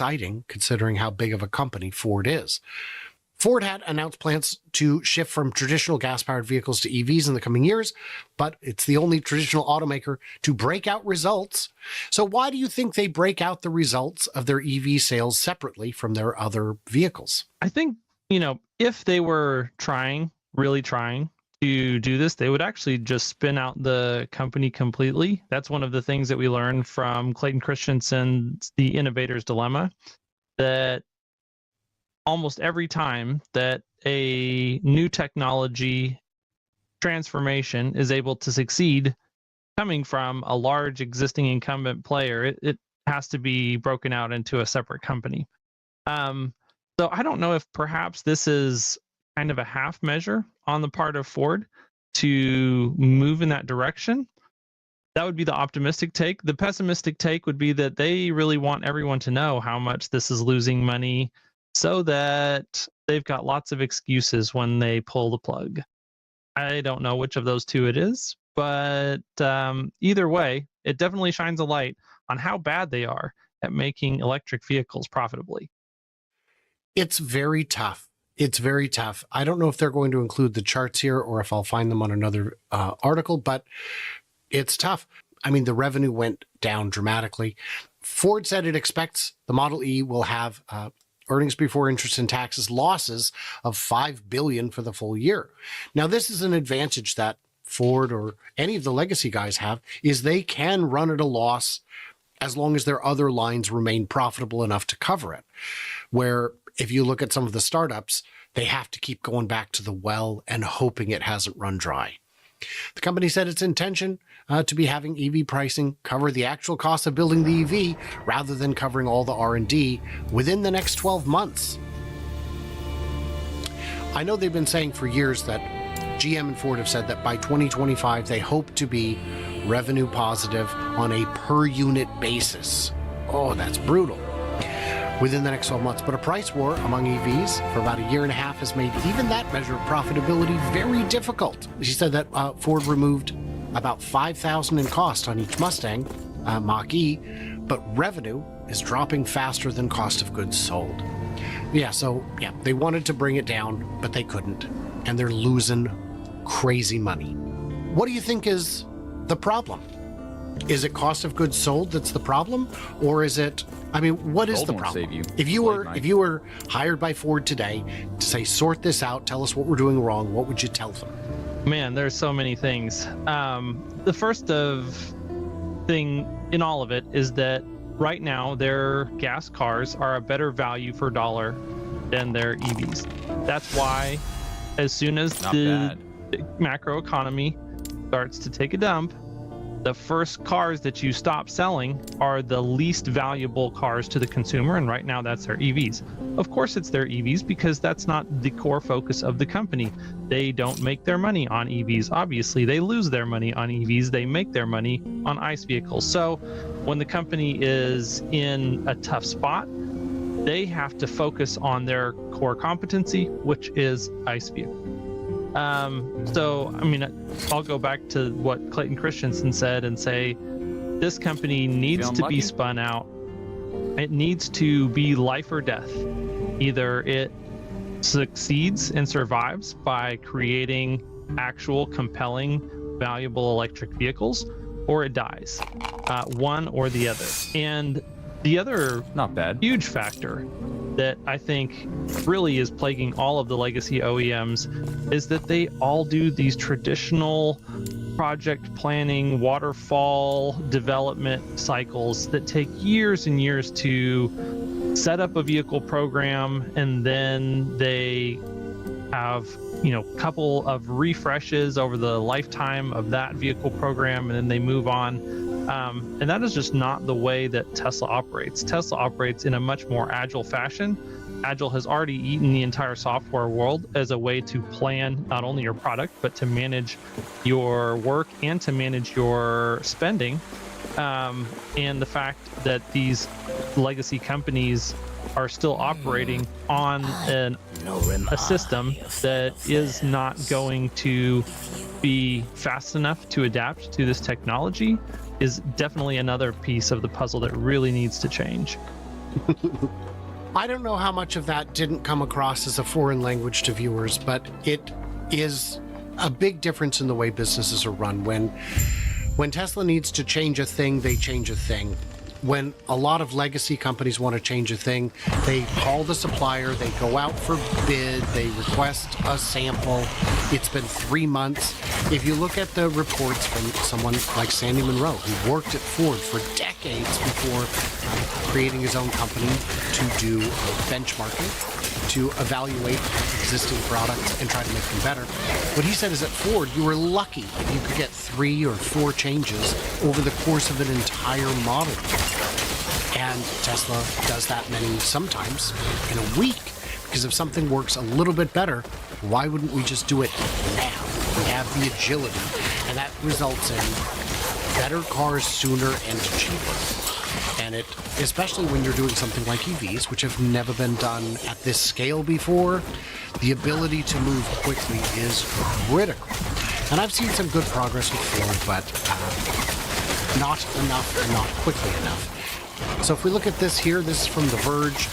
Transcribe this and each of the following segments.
exciting considering how big of a company Ford is. Ford had announced plans to shift from traditional gas-powered vehicles to EVs in the coming years, but it's the only traditional automaker to break out results. So why do you think they break out the results of their EV sales separately from their other vehicles? I think, if they were really trying to do this, they would actually just spin out the company completely. That's one of the things that we learned from Clayton Christensen's The Innovator's Dilemma, that almost every time that a new technology transformation is able to succeed coming from a large existing incumbent player, it has to be broken out into a separate company. So I don't know if perhaps this is kind of a half measure on the part of Ford to move in that direction. That would be the optimistic take. The pessimistic take would be that they really want everyone to know how much this is losing money, so that they've got lots of excuses when they pull the plug. I don't know which of those two it is, but either way, it definitely shines a light on how bad they are at making electric vehicles profitably. It's very tough. It's very tough. I don't know if they're going to include the charts here or if I'll find them on another article, but it's tough. I mean, the revenue went down dramatically. Ford said it expects the Model E will have earnings before interest and taxes losses of $5 billion for the full year. Now, this is an advantage that Ford or any of the legacy guys have, is they can run at a loss as long as their other lines remain profitable enough to cover it. Where if you look at some of the startups, they have to keep going back to the well and hoping it hasn't run dry. The company said its intention to be having EV pricing cover the actual cost of building the EV rather than covering all the R&D within the next 12 months. I know they've been saying for years that GM and Ford have said that by 2025 they hope to be revenue positive on a per unit basis. Oh, that's brutal. Within the next 12 months. But a price war among EVs for about a year and a half has made even that measure of profitability very difficult. She said that Ford removed about $5,000 in cost on each Mustang Mach-E, but revenue is dropping faster than cost of goods sold. So they wanted to bring it down, but they couldn't, and they're losing crazy money. What do you think is the problem? Is it cost of goods sold that's the problem, or is it? I mean, what is the problem? If you were hired by Ford today to say, sort this out, tell us what we're doing wrong, what would you tell them? Man, there's so many things. The first thing in all of it is that right now their gas cars are a better value per dollar than their EVs. That's why as soon as the macro economy starts to take a dump, the first cars that you stop selling are the least valuable cars to the consumer, and right now that's their EVs. Of course it's their EVs because that's not the core focus of the company. They don't make their money on EVs. Obviously, they lose their money on EVs. They make their money on ICE vehicles. So when the company is in a tough spot, they have to focus on their core competency, which is ICE vehicles. I'll go back to what Clayton Christensen said and say this company needs to be spun out. It needs to be life or death. Either it succeeds and survives by creating actual compelling, valuable electric vehicles, or it dies. One or the other. And the other huge factor that I think really is plaguing all of the legacy OEMs is that they all do these traditional project planning, waterfall development cycles that take years and years to set up a vehicle program, and then they have couple of refreshes over the lifetime of that vehicle program, and then they move on. And that is just not the way that Tesla operates. Tesla operates in a much more agile fashion. Agile has already eaten the entire software world as a way to plan not only your product, but to manage your work and to manage your spending. And the fact that these legacy companies are still operating on a system that is not going to be fast enough to adapt to this technology is definitely another piece of the puzzle that really needs to change. I don't know how much of that didn't come across as a foreign language to viewers, but it is a big difference in the way businesses are run. When Tesla needs to change a thing, they change a thing. When a lot of legacy companies want to change a thing, they call the supplier, they go out for bid, they request a sample. It's been 3 months. If you look at the reports from someone like Sandy Munro, who worked at Ford for decades before creating his own company to do benchmarking, to evaluate existing products and try to make them better. What he said is at Ford, you were lucky if you could get 3 or 4 changes over the course of an entire model. And Tesla does that many sometimes in a week, because if something works a little bit better, why wouldn't we just do it now? We have the agility, and that results in better cars sooner and cheaper. And it, especially when you're doing something like EVs, which have never been done at this scale before, the ability to move quickly is critical. And I've seen some good progress with Ford, but not enough and not quickly enough. So if we look at this here, this is from The Verge.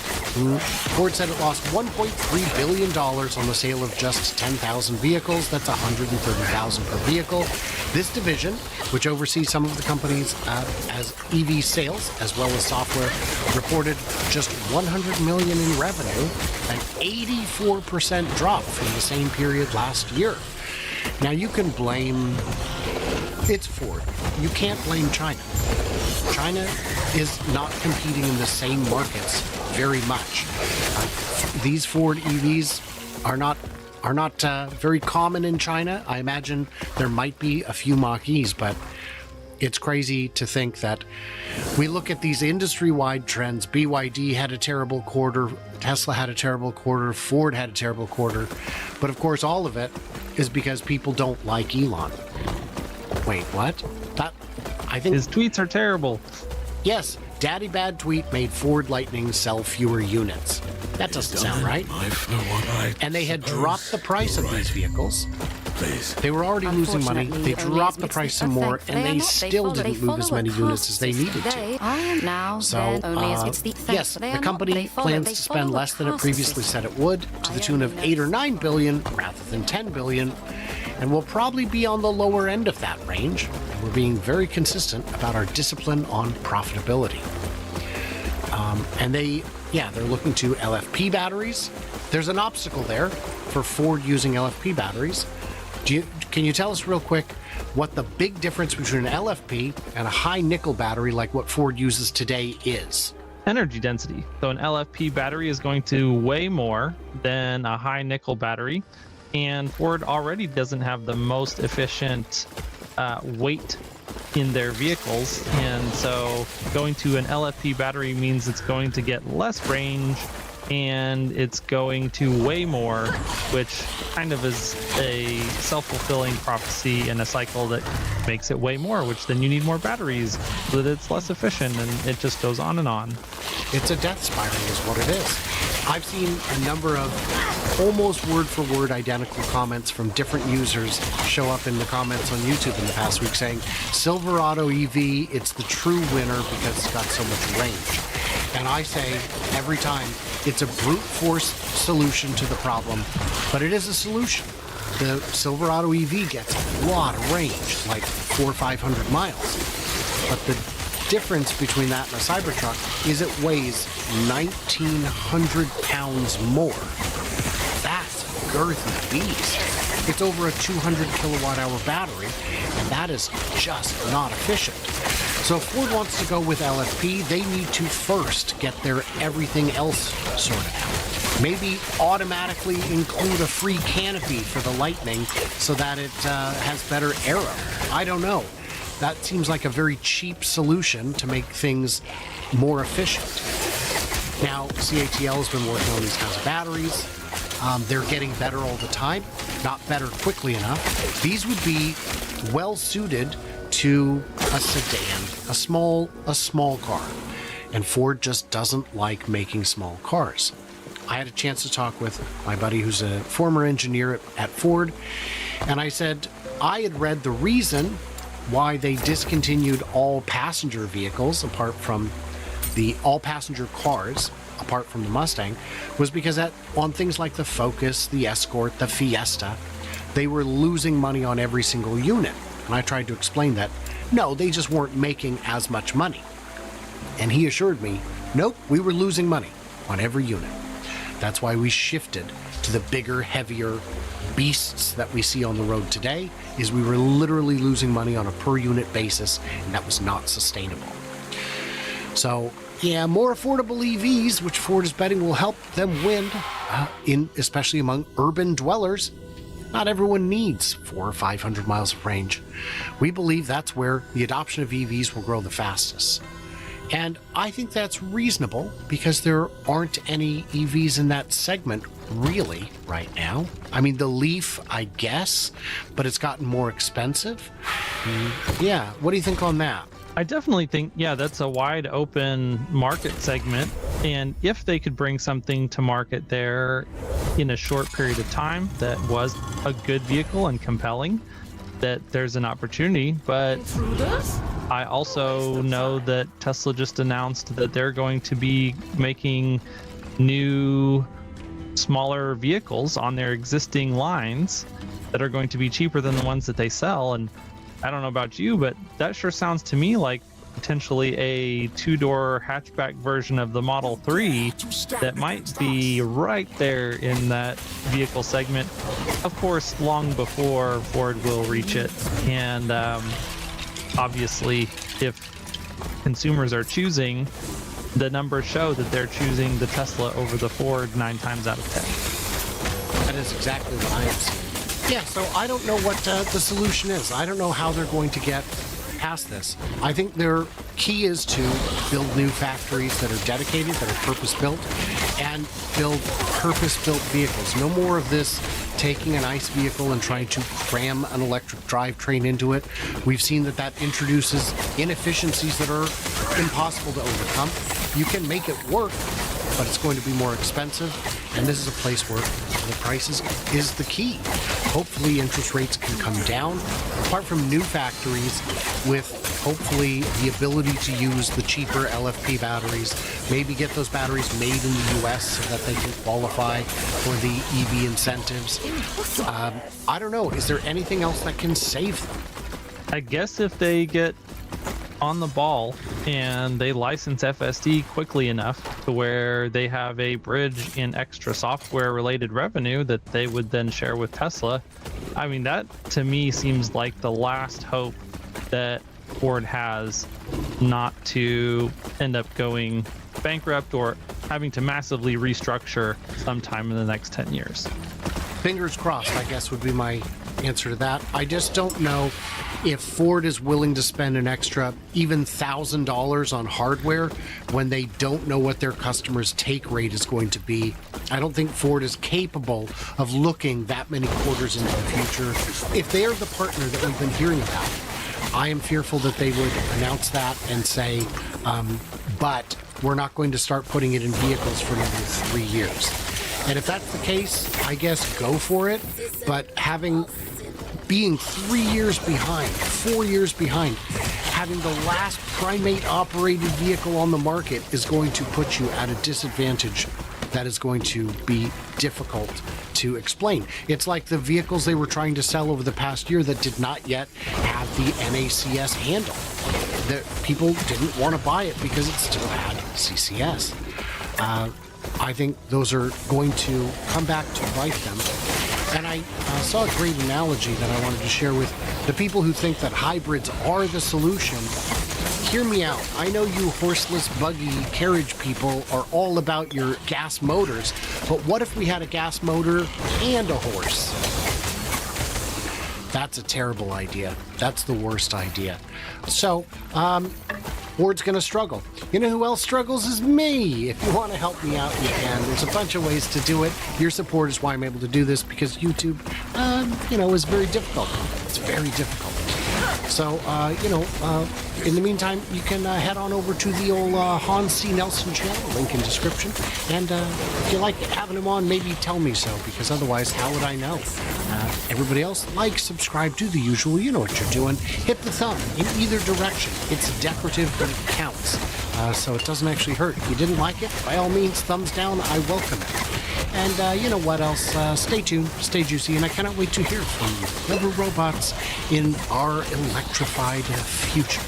Ford said it lost $1.3 billion on the sale of just 10,000 vehicles. That's $130,000 per vehicle. This division, which oversees some of the company's as EV sales as well as software, reported just $100 million in revenue, an 84% drop from the same period last year. Now you can blame, it's Ford. You can't blame China. China is not competing in the same markets very much. These Ford EVs are not very common in China. I imagine there might be a few Mach-E's, but it's crazy to think that we look at these industry-wide trends. BYD had a terrible quarter, Tesla had a terrible quarter, Ford had a terrible quarter, but of course all of it is because people don't like Elon. Wait, what? I think his tweets are terrible. Yes, Daddy Bad Tweet made Ford Lightning sell fewer units. That doesn't sound right. And they had dropped the price of these vehicles. They were already losing money. They dropped the price some more, and they still didn't move as many units as they needed to. So, yes, the company plans to spend less than it previously said it would, to the tune of $8 or $9 billion rather than $10 billion, and we'll probably be on the lower end of that range. And we're being very consistent about our discipline on profitability. And they're looking to LFP batteries. There's an obstacle there for Ford using LFP batteries. Can you tell us real quick what the big difference between an LFP and a high nickel battery like what Ford uses today is? Energy density. So an LFP battery is going to weigh more than a high nickel battery, and Ford already doesn't have the most efficient weight in their vehicles, and so going to an LFP battery means it's going to get less range and it's going to weigh more, which kind of is a self-fulfilling prophecy in a cycle that makes it weigh more, which then you need more batteries so that it's less efficient, and it just goes on and on. It's a death spiral is what it is. I've seen a number of almost word-for-word identical comments from different users show up in the comments on YouTube in the past week saying, Silverado EV, it's the true winner because it's got so much range. And I say every time, it's a brute force solution to the problem, but it is a solution. The Silverado EV gets a lot of range, like 400 or 500 miles. But the difference between that and a Cybertruck is it weighs 1,900 pounds more. That's a girthy beast. It's over a 200 kilowatt hour battery, and that is just not efficient. So if Ford wants to go with LFP, they need to first get their everything else sorted out. Maybe automatically include a free canopy for the Lightning so that it has better aero. I don't know. That seems like a very cheap solution to make things more efficient. Now, CATL has been working on these kinds of batteries. They're getting better all the time, not better quickly enough. These would be well suited to a sedan, a small car. And Ford just doesn't like making small cars. I had a chance to talk with my buddy who's a former engineer at Ford, and I said I had read the reason why they discontinued all passenger vehicles apart from the all-passenger cars, apart from the Mustang, was because on things like the Focus, the Escort, the Fiesta, they were losing money on every single unit. And I tried to explain that, no, they just weren't making as much money. And he assured me, nope, we were losing money on every unit. That's why we shifted to the bigger, heavier beasts that we see on the road today, is we were literally losing money on a per unit basis, and that was not sustainable. So yeah, more affordable EVs, which Ford is betting will help them win, especially among urban dwellers. Not everyone needs 400 or 500 miles of range. We believe that's where the adoption of EVs will grow the fastest. And I think that's reasonable because there aren't any EVs in that segment really right now. I mean, the Leaf, I guess, but it's gotten more expensive. Yeah, what do you think on that? I definitely think, yeah, that's a wide open market segment. And if they could bring something to market there in a short period of time that was a good vehicle and compelling, that there's an opportunity. But I also know that Tesla just announced that they're going to be making new, smaller vehicles on their existing lines that are going to be cheaper than the ones that they sell. And I don't know about you, but that sure sounds to me like potentially a two-door hatchback version of the Model 3 that might be right there in that vehicle segment. Of course, long before Ford will reach it. And obviously, if consumers are choosing, the numbers show that they're choosing the Tesla over the Ford 9 times out of 10. That is exactly what I am seeing. Yeah, so I don't know what the solution is. I don't know how they're going to get past this. I think their key is to build new factories that are dedicated, that are purpose-built, and build purpose-built vehicles. No more of this taking an ICE vehicle and trying to cram an electric drivetrain into it. We've seen that that introduces inefficiencies that are impossible to overcome. You can make it work, but it's going to be more expensive, and this is a place where the prices is the key. Hopefully interest rates can come down, apart from new factories with hopefully the ability to use the cheaper LFP batteries, maybe get those batteries made in the US so that they can qualify for the EV incentives. I don't know, is there anything else that can save them? I guess if they get on the ball and they license FSD quickly enough to where they have a bridge in extra software related revenue that they would then share with Tesla. I mean, that to me seems like the last hope that Ford has not to end up going bankrupt or having to massively restructure sometime in the next 10 years. Fingers crossed, I guess, would be my answer to that. I just don't know if Ford is willing to spend an extra even $1,000 on hardware when they don't know what their customers' take rate is going to be. I don't think Ford is capable of looking that many quarters into the future. If they are the partner that we've been hearing about, I am fearful that they would announce that and say, but we're not going to start putting it in vehicles for another 3 years. And if that's the case, I guess go for it. But being 3 years behind, 4 years behind, having the last primate operated vehicle on the market is going to put you at a disadvantage that is going to be difficult to explain. It's like the vehicles they were trying to sell over the past year that did not yet have the NACS handle. That people didn't want to buy it because it still had CCS. I think those are going to come back to bite them. And I saw a great analogy that I wanted to share with the people who think that hybrids are the solution. Hear me out. I know you horseless buggy carriage people are all about your gas motors, but what if we had a gas motor and a horse? That's a terrible idea. That's the worst idea. So, Ford's going to struggle. You know who else struggles is me. If you want to help me out, you can. There's a bunch of ways to do it. Your support is why I'm able to do this, because YouTube, is very difficult. It's very difficult. So, in the meantime, you can head on over to the old Hans C. Nelson channel, link in description. And if you like having him on, maybe tell me so, because otherwise, how would I know? Everybody else, subscribe, do the usual. You know what you're doing. Hit the thumb in either direction. It's decorative, but it counts. so it doesn't actually hurt. If you didn't like it, by all means, thumbs down. I welcome it. And you know what else? Stay tuned, stay juicy, and I cannot wait to hear from you, rubber robots in our electrified future.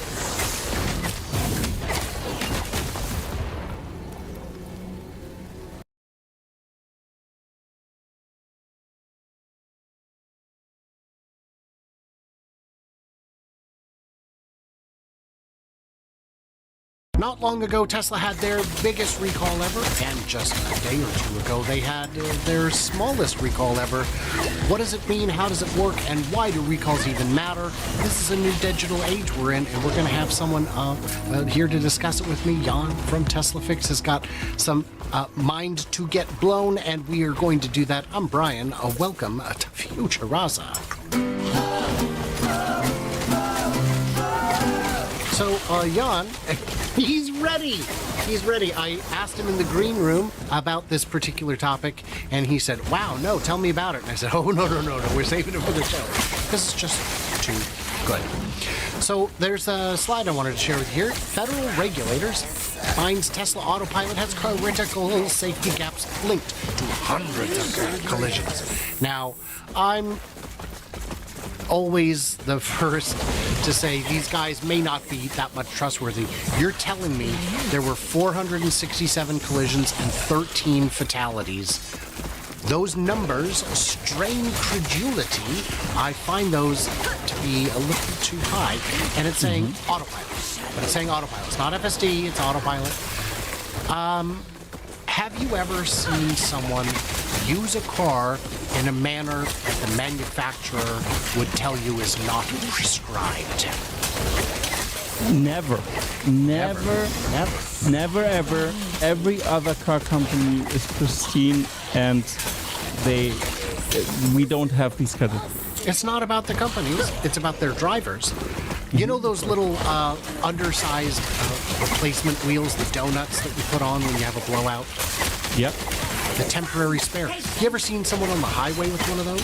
Not long ago, Tesla had their biggest recall ever, and just a day or two ago, they had their smallest recall ever. What does it mean? How does it work? And why do recalls even matter? This is a new digital age we're in, and we're going to have someone here to discuss it with me. Jan from Tesla Fix has got some mind to get blown, and we are going to do that. I'm Brian. Welcome to Futuraza. So, Jan, he's ready. He's ready. I asked him in the green room about this particular topic, and he said, wow, no, tell me about it. And I said, oh, no, we're saving it for the show. This is just too good. So, there's a slide I wanted to share with you here. Federal regulators finds Tesla Autopilot has critical safety gaps linked to hundreds of collisions. Now, I'm always the first to say these guys may not be that much trustworthy. You're telling me there were 467 collisions and 13 fatalities. Those numbers strain credulity. I find those to be a little too high. And it's saying autopilot. But it's saying autopilot. It's not FSD, it's autopilot. Have you ever seen someone use a car in a manner that the manufacturer would tell you is not prescribed? Never, ever. Every other car company is pristine, and we don't have these kind of. It's not about the companies, it's about their drivers. You know those little undersized replacement wheels, the donuts that you put on when you have a blowout? Yep. The temporary spare. You ever seen someone on the highway with one of those?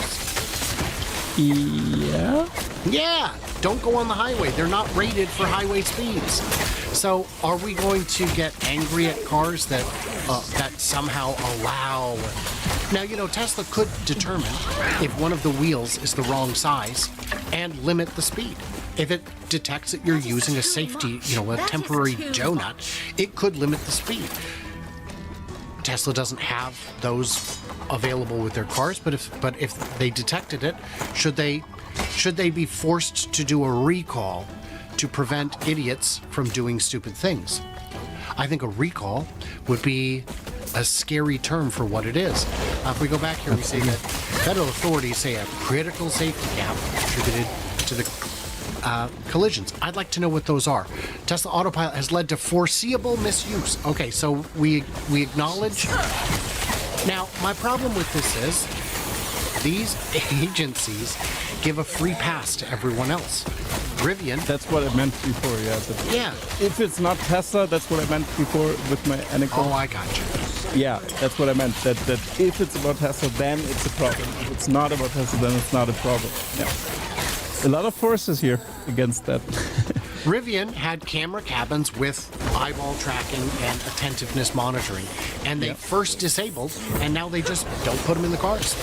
Yeah. Yeah. Don't go on the highway. They're not rated for highway speeds. So are we going to get angry at cars that somehow allow... Now, you know, Tesla could determine if one of the wheels is the wrong size and limit the speed. If it detects that you're using a safety, a temporary donut, it could limit the speed. Tesla doesn't have those available with their cars, but if they detected it, should they be forced to do a recall to prevent idiots from doing stupid things? I think a recall would be a scary term for what it is. If we go back here, we say that federal authorities say a critical safety gap attributed to the collisions. I'd like to know what those are. Tesla Autopilot has led to foreseeable misuse. Okay, so we acknowledge. Now, my problem with this is these agencies give a free pass to everyone else. Rivian. That's what I meant before, yeah. Yeah. If it's not Tesla, that's what I meant before with my anecdote. Oh, I got you. Yeah, that's what I meant. That if it's about Tesla, then it's a problem. If it's not about Tesla, then it's not a problem. Yeah. A lot of forces here against that. Rivian had camera cabins with eyeball tracking and attentiveness monitoring, and they first disabled, and now they just don't put them in the cars.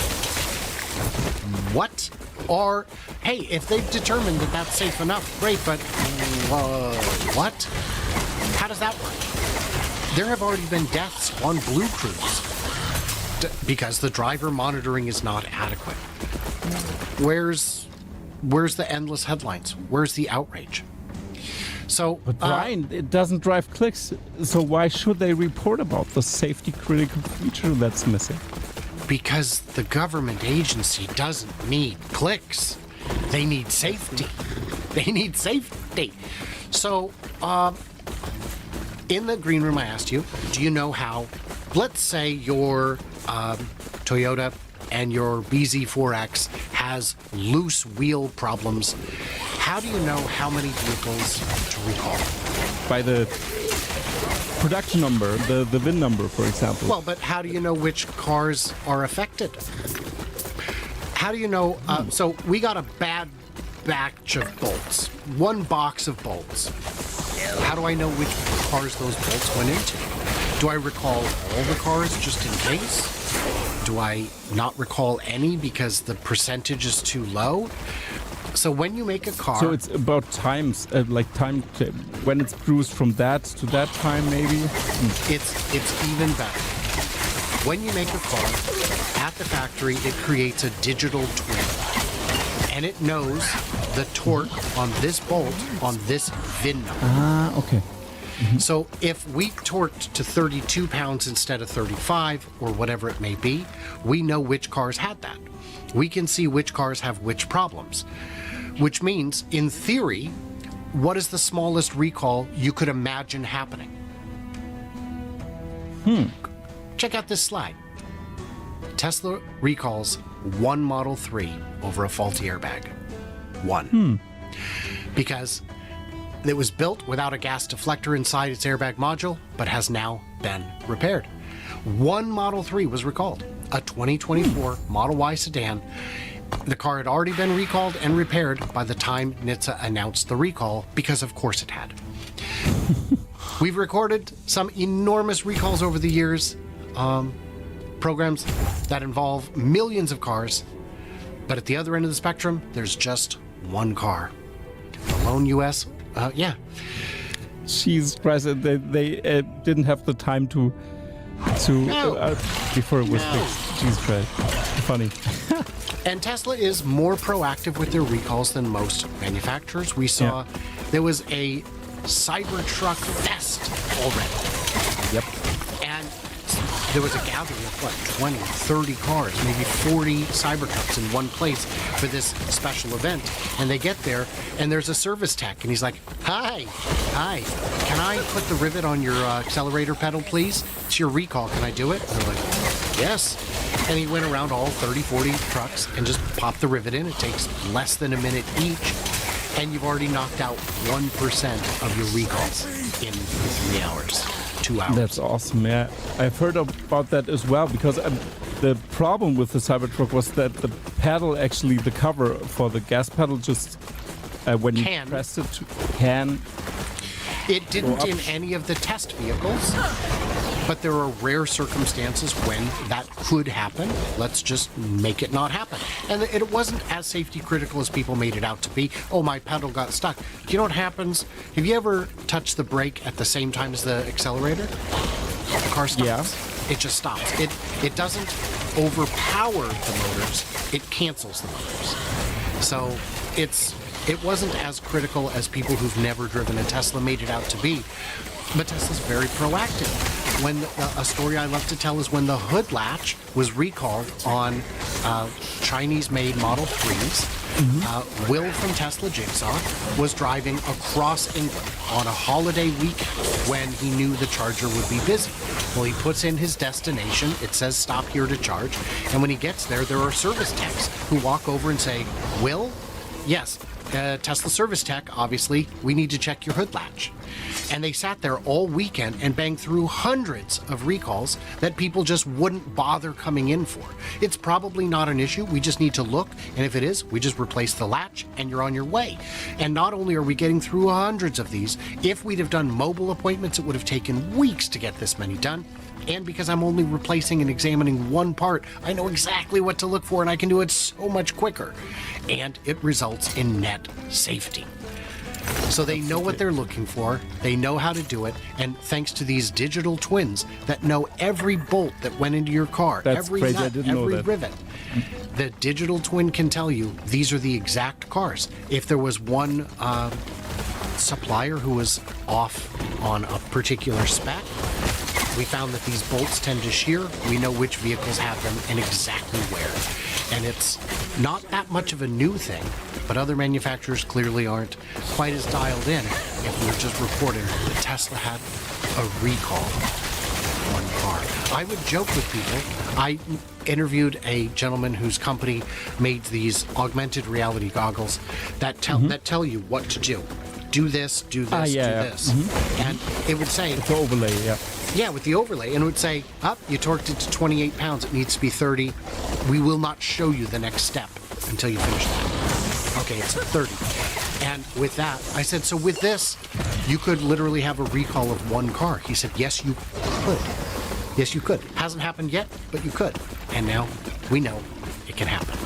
What? Or, hey, if they've determined that that's safe enough, great, but what? How does that work? There have already been deaths on Blue Cruise because the driver monitoring is not adequate. Where's the endless headlines? Where's the outrage? So, but Brian, it doesn't drive clicks, so why should they report about the safety critical feature that's missing? Because the government agency doesn't need clicks. They need safety. They need safety. So, in the green room, I asked you, do you know how, let's say your Toyota and your BZ4X has loose wheel problems. How do you know how many vehicles to recall? By the production number, the VIN number, for example. Well, but how do you know which cars are affected? How do you know? So we got a bad batch of bolts, one box of bolts. how do I know which cars those bolts went into? Do I recall all the cars just in case? Do I not recall any because the percentage is too low? So when you make a car... So it's about times, like time, when it's cruised from that to that time, maybe? It's even better. When you make a car, at the factory, it creates a digital twin. And it knows the torque on this bolt on this VIN number. Ah, okay. So if we torqued to 32 pounds instead of 35, or whatever it may be, we know which cars had that. We can see which cars have which problems. Which means, in theory, what is the smallest recall you could imagine happening? Check out this slide. Tesla recalls one Model 3 over a faulty airbag. One. Because it was built without a gas deflector inside its airbag module, but has now been repaired. One Model 3 was recalled, a 2024 Model Y sedan. The car had already been recalled and repaired by the time NHTSA announced the recall, because of course it had. We've recorded some enormous recalls over the years, programs that involve millions of cars, but at the other end of the spectrum, there's just one car. The lone U.S., Jesus Christ, they didn't have the time to before it was fixed. Jesus Christ, funny. And Tesla is more proactive with their recalls than most manufacturers. We saw there was a Cybertruck fest already. Yep. And there was a gathering of 20, 30 cars, maybe 40 Cybertrucks in one place for this special event. And they get there, and there's a service tech, and he's like, hi, can I put the rivet on your accelerator pedal, please? It's your recall, can I do it? And they're like, yes. And he went around all 30, 40 trucks and just popped the rivet in. It takes less than a minute each, and you've already knocked out 1% of your recalls in 3 hours. 2 hours. That's awesome, yeah. I've heard about that as well, because the problem with the Cybertruck was that the pedal, actually, the cover for the gas pedal, just when you pressed it, It didn't in any of the test vehicles, but there are rare circumstances when that could happen. Let's just make it not happen. And it wasn't as safety critical as people made it out to be. Oh, my pedal got stuck. Do you know what happens? Have you ever touched the brake at the same time as the accelerator? The car stops. Yeah. It just stops. It doesn't overpower the motors. It cancels the motors. So it wasn't as critical as people who've never driven a Tesla made it out to be. But Tesla's very proactive. When a story I love to tell is when the hood latch was recalled on Chinese-made Model 3s. Will from Tesla Jigsaw was driving across England on a holiday weekend when he knew the charger would be busy. Well, he puts in his destination. It says stop here to charge. And when he gets there, there are service techs who walk over and say, Will? Yes. Tesla service tech, obviously, we need to check your hood latch. And they sat there all weekend and banged through hundreds of recalls that people just wouldn't bother coming in for. It's probably not an issue. We just need to look. And if it is, we just replace the latch and you're on your way. And not only are we getting through hundreds of these, if we'd have done mobile appointments, it would have taken weeks to get this many done. And because I'm only replacing and examining one part, I know exactly what to look for and I can do it so much quicker. And it results in net safety. So they know what they're looking for, they know how to do it, and thanks to these digital twins that know every bolt that went into your car, every nut, every rivet, the digital twin can tell you these are the exact cars. If there was one supplier who was off on a particular spec, we found that these bolts tend to shear. We know which vehicles have them and exactly where. And it's not that much of a new thing, but other manufacturers clearly aren't quite as dialed in. If we were just reporting that Tesla had a recall on one car. I would joke with people. I interviewed a gentleman whose company made these augmented reality goggles that tell you what to do. Do this, do this, do this. And it would say... The overlay, Yeah, with the overlay. And it would say, you torqued it to 28 pounds. It needs to be 30. We will not show you the next step until you finish that. Okay, it's 30. And with that, I said, so with this, you could literally have a recall of one car. He said, yes, you could. Yes, you could. Hasn't happened yet, but you could. And now we know it can happen.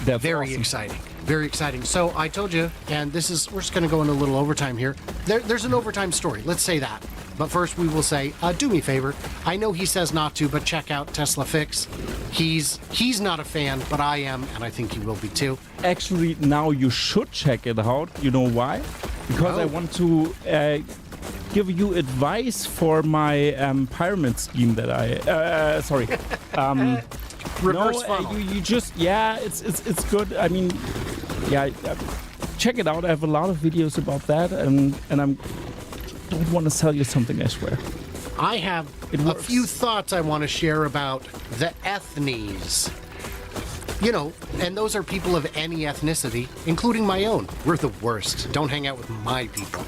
That's very awesome. exciting. Very exciting. So I told you, and we're just going to go into a little overtime here. There's an overtime story. Let's say that. But first we will say, do me a favor. I know he says not to, but check out Tesla Fix. He's not a fan, but I am, and I think he will be too. Actually, now you should check it out. You know why? Because I want to give you advice for my pyramid scheme that I... sorry. Reverse funnel. You just... Yeah, it's good. I mean, yeah, check it out. I have a lot of videos about that, and I don't want to sell you something, I swear. I have a few thoughts I want to share about the ethnies. You know, and those are people of any ethnicity, including my own. We're the worst. Don't hang out with my people.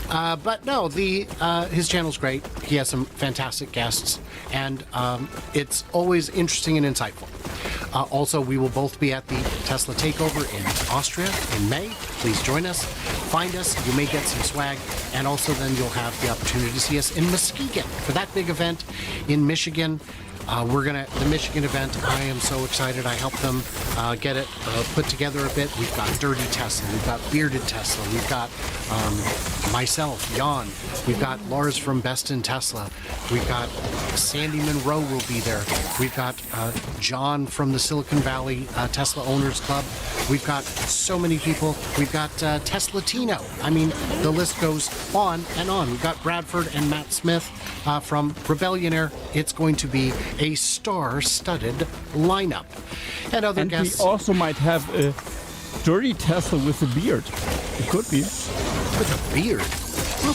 But no, his channel's great. He has some fantastic guests, and it's always interesting and insightful. Also, we will both be at the Tesla Takeover in Austria in May. Please join us. Find us. You may get some swag. And also then you'll have the opportunity to see us in Muskegon for that big event in Michigan. The Michigan event, I am so excited. I helped them get it put together a bit. We've got Dirty Tesla, we've got Bearded Tesla, we've got myself, Jan, we've got Lars from Best in Tesla, we've got Sandy Monroe will be there, we've got John from the Silicon Valley Tesla Owners Club, we've got so many people, we've got Teslatino. I mean, the list goes on and on. We've got Bradford and Matt Smith from Rebellionaire. It's going to be a star-studded lineup. And other guests... we also might have a Dirty Tesla with a beard. It could be. With a beard?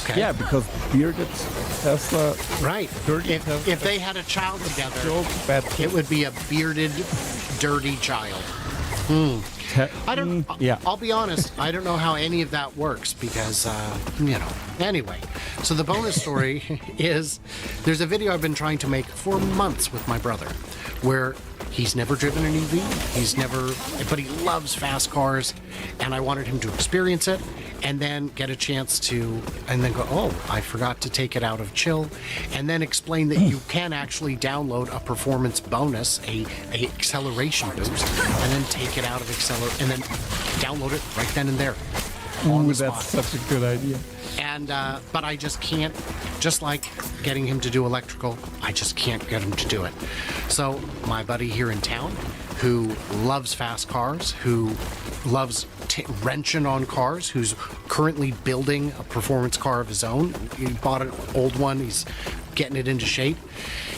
Okay. Yeah, because bearded Tesla... Right. Dirty Tesla. If they had a child together, bad it would be a bearded, dirty child. I'll be honest, I don't know how any of that works because, Anyway, so the bonus story is there's a video I've been trying to make for months with my brother where he's never driven an EV, but he loves fast cars, and I wanted him to experience it and then get a chance to, and then go, I forgot to take it out of chill, and then explain that you can actually download a performance bonus, a acceleration boost, and then take it out of and then download it right then and there. On the spot. That's such a good idea. And, but I just can't, just like getting him to do electrical, I just can't get him to do it. So my buddy here in town, who loves fast cars, who loves wrenching on cars, who's currently building a performance car of his own. He bought an old one. He's getting it into shape.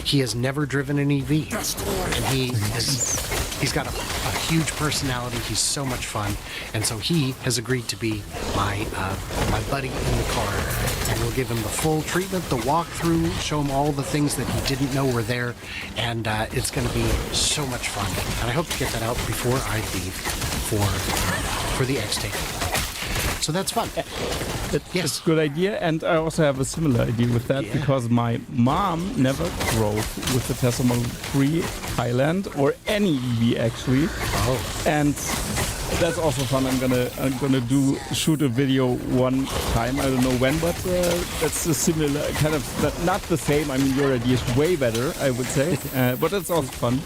He has never driven an EV, and he's got a huge personality. He's so much fun, and so he has agreed to be my buddy in the car, and we'll give him the full treatment, the walkthrough, show him all the things that he didn't know were there, and it's going to be so much fun. And I hope to get that out before I leave for the X Takeover. So that's fun. That's a good idea, and I also have a similar idea with that because my mom never drove with the Tesla Model 3 Highland or any EV actually. Oh. And that's also fun. I'm gonna shoot a video one time. I don't know when, but that's a similar kind of not the same. I mean, your idea is way better, I would say, but it's also fun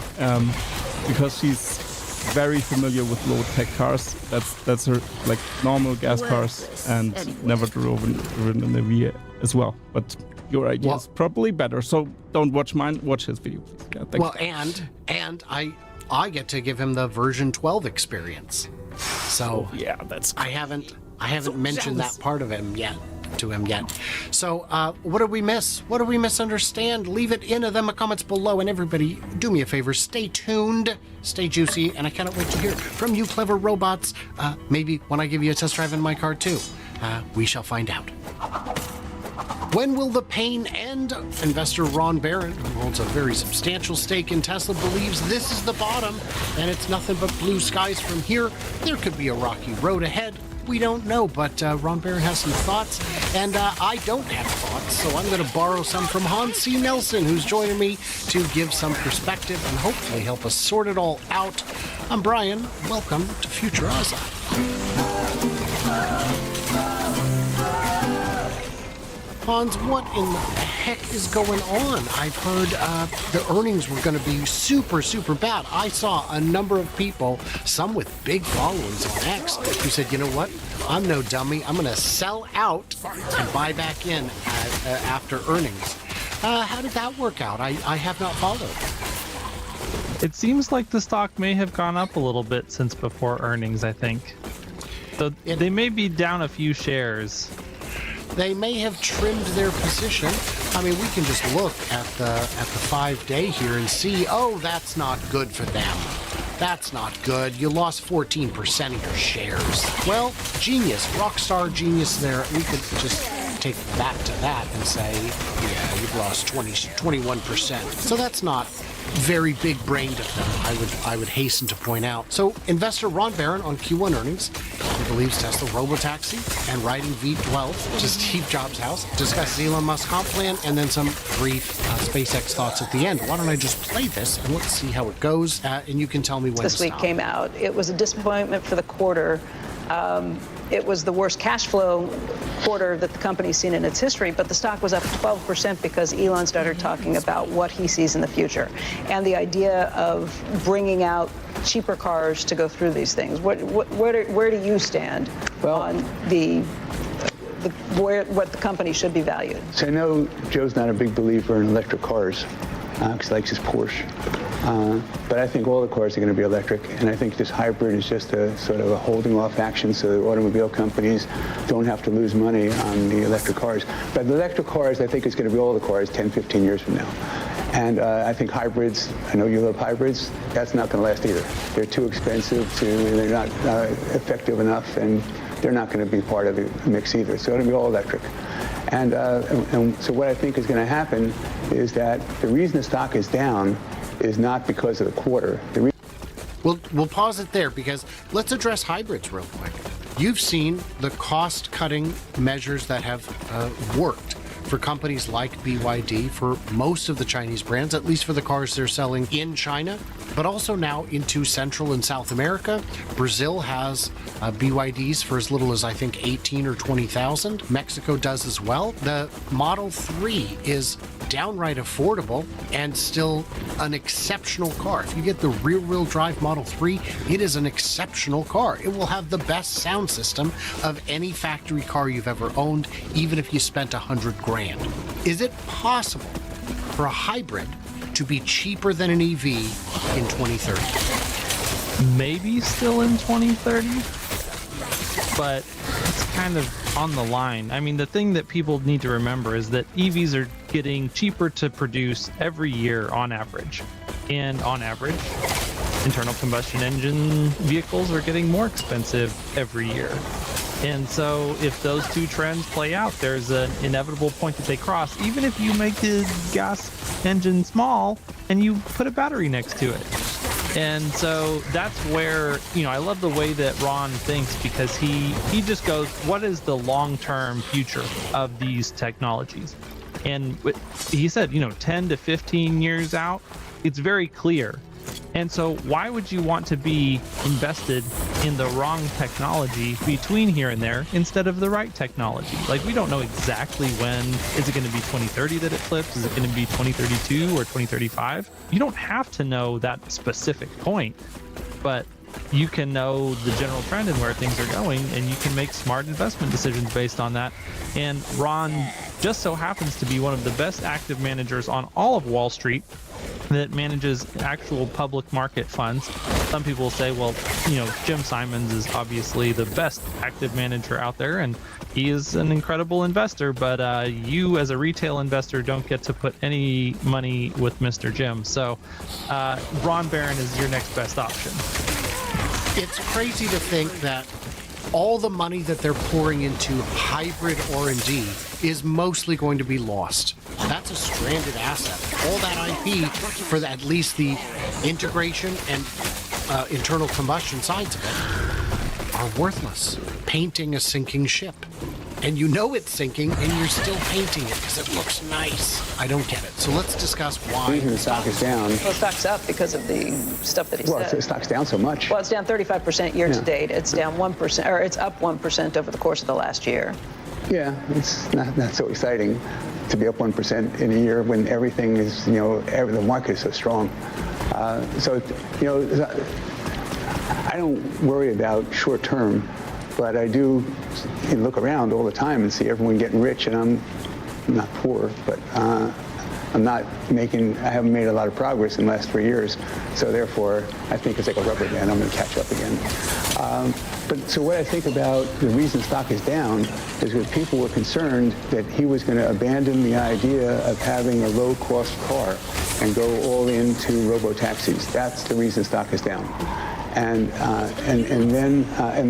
because she's very familiar with low-tech cars. That's her, like normal gas cars, and never driven an EV as well. But your idea is probably better. So don't watch mine. Watch his video, please. Yeah, thanks. Well, and I get to give him the version 12 experience. So yeah, that's cool. I haven't mentioned that part of him yet. So what did we miss? What did we misunderstand? Leave it in them comments below, and everybody do me a favor, stay tuned, stay juicy, and I cannot wait to hear from you clever robots. Maybe when I give you a test drive in my car too. We shall find out. When will the pain end? Investor Ron Barron, who holds a very substantial stake in Tesla, believes this is the bottom and it's nothing but blue skies from here. There could be a rocky road ahead. We don't know, but Ron Barron has some thoughts, and I don't have thoughts, so I'm going to borrow some from Hans C. Nelson, who's joining me to give some perspective and hopefully help us sort it all out. I'm Brian. Welcome to Future Oz. Hans, what in the heck is going on? I've heard the earnings were going to be super, super bad. I saw a number of people, some with big followings on X, who said, you know what? I'm no dummy. I'm going to sell out and buy back in after earnings. How did that work out? I have not followed. It seems like the stock may have gone up a little bit since before earnings, I think. So they may be down a few shares. They may have trimmed their position. I mean, we can just look at the 5-day here and see, oh, that's not good for them. That's not good. You lost 14% of your shares. Well, genius, rockstar genius there. We could just take that to that and say, yeah, you've lost 21%. So that's not very big-brained of them, I would hasten to point out. So, investor Ron Barron on Q1 earnings, he believes Tesla robotaxi and riding V12 to Steve Jobs' house, discusses Elon Musk's comp plan, and then some brief SpaceX thoughts at the end. Why don't I just play this and let's see how it goes, and you can tell me when this to week stop. Came out. It was a disappointment for the quarter. It was the worst cash flow quarter that the company's seen in its history, but the stock was up 12% because Elon started talking about what he sees in the future and the idea of bringing out cheaper cars to go through these things. Where do you stand on what the company should be valued? So I know Joe's not a big believer in electric cars because he likes his Porsche. But I think all the cars are going to be electric, and I think this hybrid is just a sort of a holding off action so the automobile companies don't have to lose money on the electric cars. But the electric cars, I think, is going to be all the cars 10, 15 years from now. And I think hybrids, I know you love hybrids, that's not going to last either. They're too expensive, they're not effective enough, and they're not going to be part of the mix either. So it'll be all electric. And so what I think is going to happen is that the reason the stock is down is not because of the quarter. We'll pause it there because let's address hybrids real quick. You've seen the cost-cutting measures that have worked for companies like BYD, for most of the Chinese brands, at least for the cars they're selling in China, but also now into Central and South America. Brazil has BYDs for as little as, I think, 18 or 20,000. Mexico does as well. The Model 3 is downright affordable and still an exceptional car. If you get the rear-wheel drive Model 3, it is an exceptional car. It will have the best sound system of any factory car you've ever owned, even if you spent $100,000. Is it possible for a hybrid to be cheaper than an EV in 2030? Maybe still in 2030, but it's kind of on the line. I mean, the thing that people need to remember is that EVs are getting cheaper to produce every year on average. And on average, internal combustion engine vehicles are getting more expensive every year. And so if those two trends play out, there's an inevitable point that they cross, even if you make the gas engine small and you put a battery next to it. And so that's where, I love the way that Ron thinks, because he just goes, what is the long-term future of these technologies? And he said, 10 to 15 years out, it's very clear. And so why would you want to be invested in the wrong technology between here and there instead of the right technology? Like, we don't know exactly when. Is it going to be 2030 that it flips? Is it going to be 2032 or 2035? You don't have to know that specific point, but you can know the general trend and where things are going, and you can make smart investment decisions based on that. And Ron just so happens to be one of the best active managers on all of Wall Street that manages actual public market funds. Some people say, well, Jim Simons is obviously the best active manager out there, and he is an incredible investor, but you as a retail investor don't get to put any money with Mr. Jim. So Ron Barron is your next best option. It's crazy to think that all the money that they're pouring into hybrid R&D is mostly going to be lost. That's a stranded asset. All that IP for at least the integration and internal combustion sides of it are worthless, painting a sinking ship. and you know it's sinking, and you're still painting it because it looks nice. I don't get it. So let's discuss why. The reason the stock is down. Well, stock's up because of the stuff that he Well, said. the stock's down so much. Well, it's down 35% year to Yeah. date. It's down 1%, or it's up 1% over the course of the last year. Yeah, it's not so exciting to be up 1% in a year when everything is, the market is so strong. I don't worry about short term, but I do look around all the time and see everyone getting rich, and I'm not poor, but I haven't made a lot of progress in the last 3 years. So therefore, I think it's like a rubber band. I'm going to catch up again. So what I think about the reason stock is down is because people were concerned that he was going to abandon the idea of having a low-cost car and go all into robo-taxis. That's the reason stock is down. And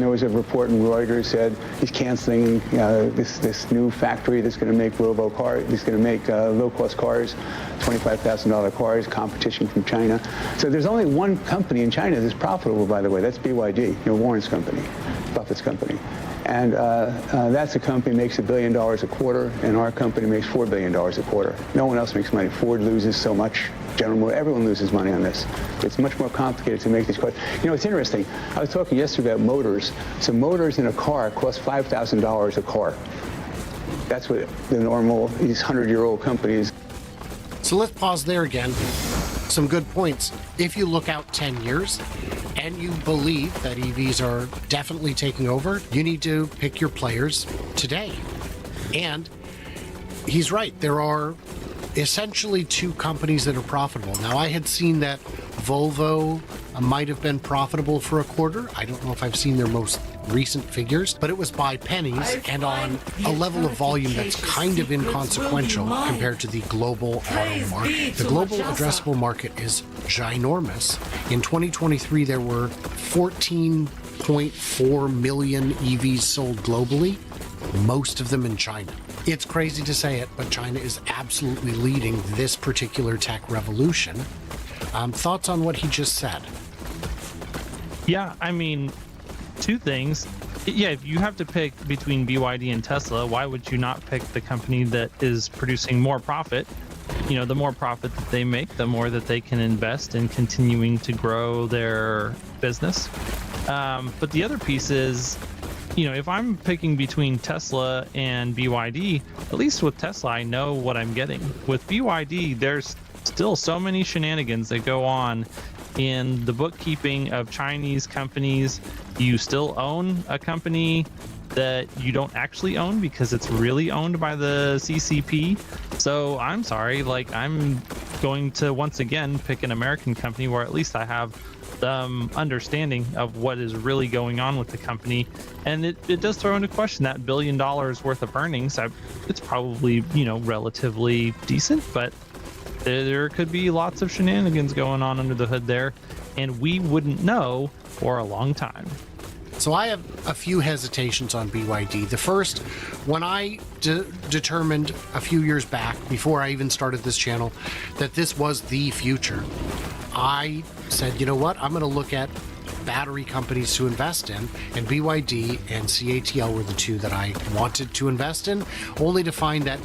there was a report in Reuters said he's canceling this new factory that's going to make low-cost cars, $25,000 cars, competition from China. So there's only one company in China that's profitable, by the way. That's BYD, Warren's company, Buffett's company. And that's a company that makes $1 billion a quarter, and our company makes $4 billion a quarter. No one else makes money. Ford loses so much. General Motors, everyone loses money on this. It's much more complicated to make these cars. It's interesting. I was talking yesterday about motors. So motors in a car cost $5,000 a car. That's what the normal, these 100-year-old companies. So let's pause there again. Some good points. If you look out 10 years and you believe that EVs are definitely taking over, you need to pick your players today. And he's right. There are essentially two companies that are profitable. Now, I had seen that Volvo might have been profitable for a quarter. I don't know if I've seen their most recent figures, but it was by pennies and on a level of volume that's kind of inconsequential compared to the global auto market. The global addressable market is ginormous. In 2023, there were 14.4 million EVs sold globally, most of them in China. It's crazy to say it, but China is absolutely leading this particular tech revolution. Thoughts on what he just said? Yeah, I mean, two things. Yeah, if you have to pick between BYD and Tesla, why would you not pick the company that is producing more profit? The more profit that they make, the more that they can invest in continuing to grow their business. But the other piece is, if I'm picking between Tesla and BYD, at least with Tesla, I know what I'm getting. With BYD, there's still so many shenanigans that go on in the bookkeeping of Chinese companies. You still own a company that you don't actually own because it's really owned by the CCP. So I'm sorry, I'm going to once again pick an American company where at least I have some understanding of what is really going on with the company. And it does throw into question that $1 billion worth of earnings. It's probably, relatively decent, but there could be lots of shenanigans going on under the hood there, and we wouldn't know for a long time. So I have a few hesitations on BYD. The first, when I determined a few years back, before I even started this channel, that this was the future, I said, you know what, I'm going to look at battery companies to invest in, and BYD and CATL were the two that I wanted to invest in, only to find that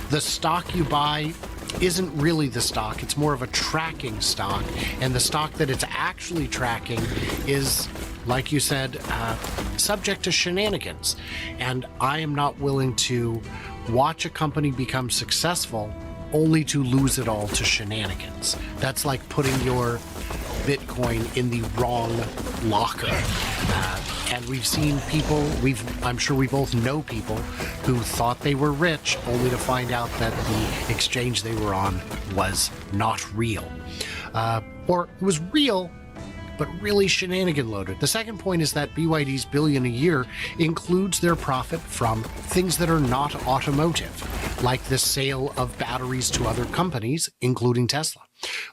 the stock you buy isn't really the stock. It's more of a tracking stock, and the stock that it's actually tracking is, like you said, subject to shenanigans. And I am not willing to watch a company become successful only to lose it all to shenanigans. That's like putting your Bitcoin in the wrong locker. And we've seen people, I'm sure we both know people who thought they were rich only to find out that the exchange they were on was not real. Or it was real, but really shenanigan loaded. The second point is that BYD's $1 billion a year includes their profit from things that are not automotive, like the sale of batteries to other companies, including Tesla,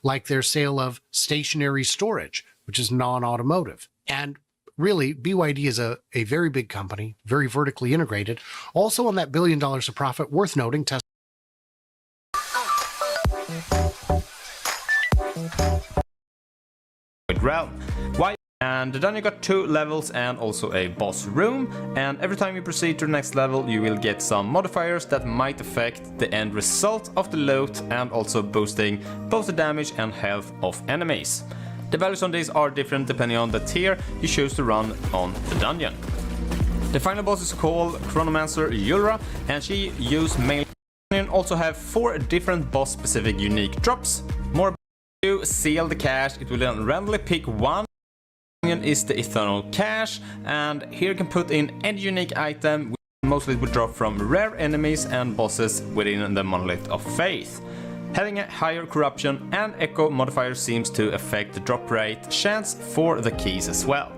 like their sale of stationary storage, which is non-automotive. And really, BYD is a very big company, very vertically integrated. Also on that $1 billion of profit, worth noting, Tesla route. Why And the dungeon got 2 levels and also a boss room, and every time you proceed to the next level you will get some modifiers that might affect the end result of the loot and also boosting both the damage and health of enemies. The values on these are different depending on the tier you choose to run on the dungeon. The final boss is called Chronomancer Yulra, and she used mainly and also have 4 different boss specific unique drops. More to seal the cache, it will then randomly pick one. Is the Eternal Cache, and here you can put in any unique item. Mostly it will drop from rare enemies and bosses within the Monolith of Faith. Having a higher corruption and echo modifier seems to affect the drop rate chance for the keys as well.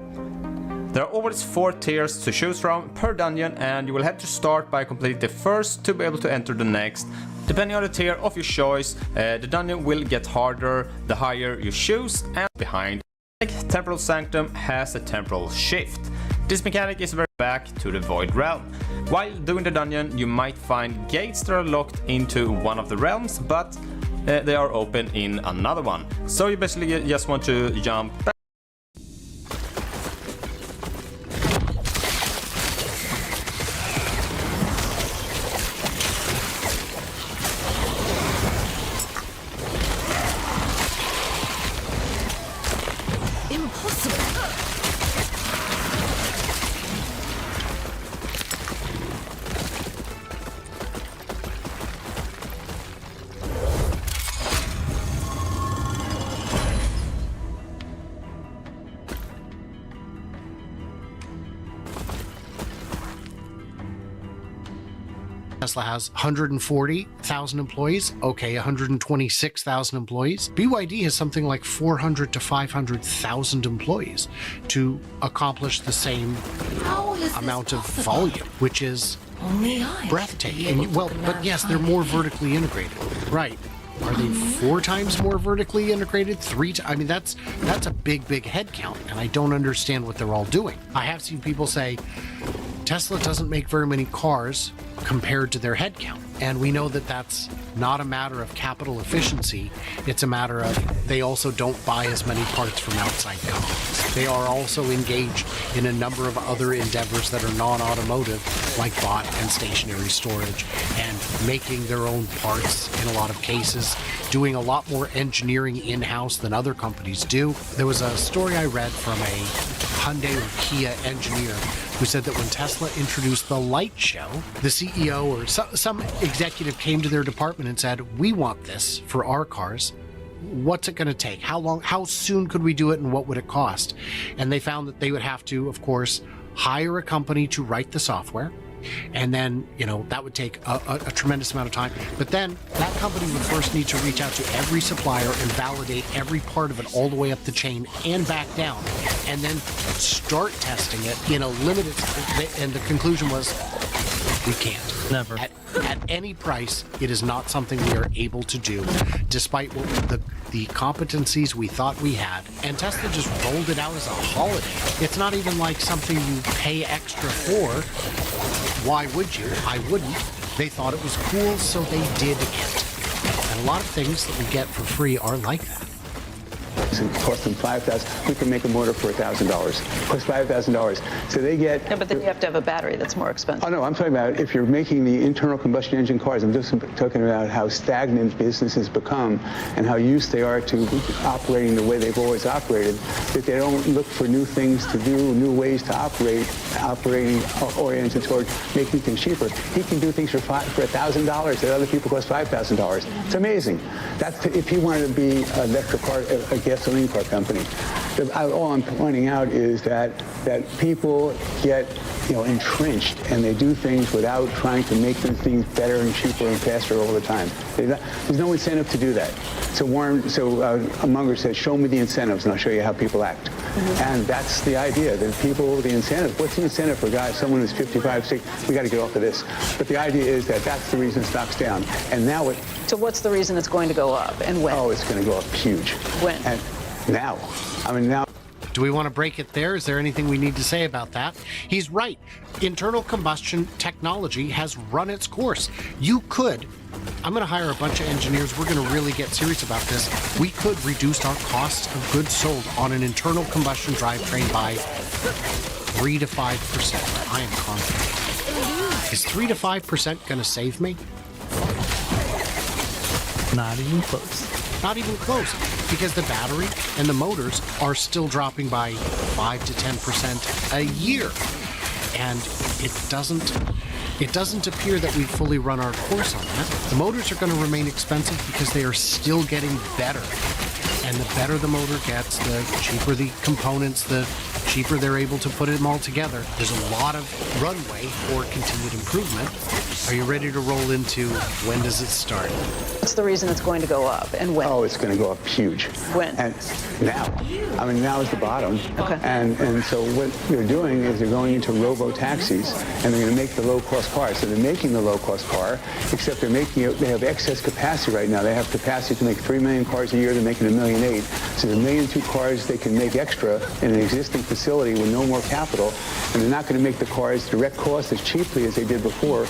There are always 4 tiers to choose from per dungeon, and you will have to start by completing the first to be able to enter the next. Depending on the tier of your choice, the dungeon will get harder the higher you choose, and behind Temporal Sanctum has a temporal shift. This mechanic is very back to the Void Realm. While doing the dungeon you might find gates that are locked into one of the realms, but they are open in another one. So you basically just want to jump back. Tesla has 140,000 employees. Okay, 126,000 employees. BYD has something like 400 to 500,000 employees to accomplish the same amount of volume, which is breathtaking. Well, but yes, they're more vertically integrated. Right. Are they 4 times more vertically integrated? 3 I mean, that's a big head count, and I don't understand what they're all doing. I have seen people say Tesla doesn't make very many cars compared to their headcount. And we know that that's not a matter of capital efficiency. It's a matter of they also don't buy as many parts from outside companies. They are also engaged in a number of other endeavors that are non-automotive, like bot and stationary storage, and making their own parts in a lot of cases, doing a lot more engineering in-house than other companies do. There was a story I read from a Hyundai or Kia engineer who said that when Tesla introduced the light show, the CEO or some executive came to their department and said, "We want this for our cars. What's it going to take? How soon could we do it, and what would it cost?" And they found that they would have to, of course, hire a company to write the software. And then, that would take a tremendous amount of time. But then that company would first need to reach out to every supplier and validate every part of it all the way up the chain and back down, and then start testing it in a limited. And the conclusion was, we can't. Never. At any price, it is not something we are able to do, despite what the competencies we thought we had. And Tesla just rolled it out as a holiday. It's not even like something you pay extra for. Why would you? I wouldn't. They thought it was cool, so they did it. And a lot of things that we get for free are like that. It cost them $5,000. We can make a motor for $1,000. It costs $5,000. So they get. Yeah, but then you have to have a battery that's more expensive. Oh no, I'm talking about if you're making the internal combustion engine cars. I'm just talking about how stagnant businesses become and how used they are to operating the way they've always operated. That they don't look for new things to do, new ways to operating oriented toward making things cheaper. He can do things for $1,000 that other people cost $5,000. It's amazing. That's if he wanted to be an electric car, a gasoline car company. All I'm pointing out is that people get entrenched, and they do things without trying to make things better and cheaper and faster all the time. There's no incentive to do that. So Munger says, "Show me the incentives, and I'll show you how people act." Mm-hmm. And that's the idea. That people, the incentive. What's the incentive for someone who's 55, 60? We got to get off of this. But the idea is that's the reason stock's down. And now it. So what's the reason it's going to go up, and when? Oh, it's going to go up huge. When? And now. I mean, now. Do we want to break it there? Is there anything we need to say about that? He's right. Internal combustion technology has run its course. I'm going to hire a bunch of engineers. We're going to really get serious about this. We could reduce our costs of goods sold on an internal combustion drivetrain by 3 to 5%. I am confident. Is 3 to 5% going to save me? Not even close. Not even close, because the battery and the motors are still dropping by 5 to 10% a year. And it doesn't appear that we've fully run our course on that. The motors are going to remain expensive because they are still getting better. And the better the motor gets, the cheaper the components, the cheaper they're able to put them all together. There's a lot of runway for continued improvement. Are you ready to roll into when does it start? What's the reason it's going to go up, and when? Oh, it's going to go up huge. When? And now. I mean, now is the bottom. Okay. And so what they're doing is they're going into robo-taxis, and they're going to make the low-cost car. So they're making the low-cost car, except they have excess capacity right now. They have capacity to make 3 million cars a year. They're making 1.8 million. So the 1.2 million cars they can make extra in an existing facility with no more capital, and they're not going to make the cars direct cost as cheaply as they did before,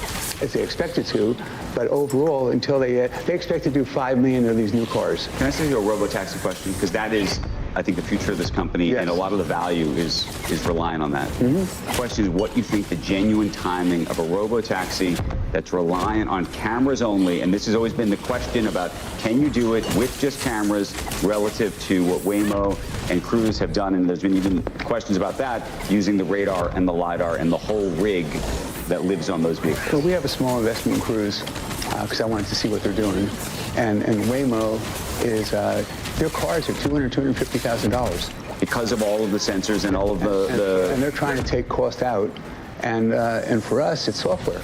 as they expected to. But overall, until they expect to do 5 million of these new cars. Can I ask you a robo-taxi question? Because that is, I think, the future of this company, Yes. and a lot of the value is relying on that. The question is what you think the genuine timing of a robo-taxi that's reliant on cameras only, and this has always been the question about can you do it with just cameras relative to what Waymo and Cruise have done, and there's been even questions about that, using the radar and the LiDAR and the whole rig that lives on those vehicles. Well, we have a small investment in Cruise because I wanted to see what they're doing. And Waymo is, their cars are $250,000. Because of all of the sensors and all of the And they're trying to take cost out. And for us, it's software.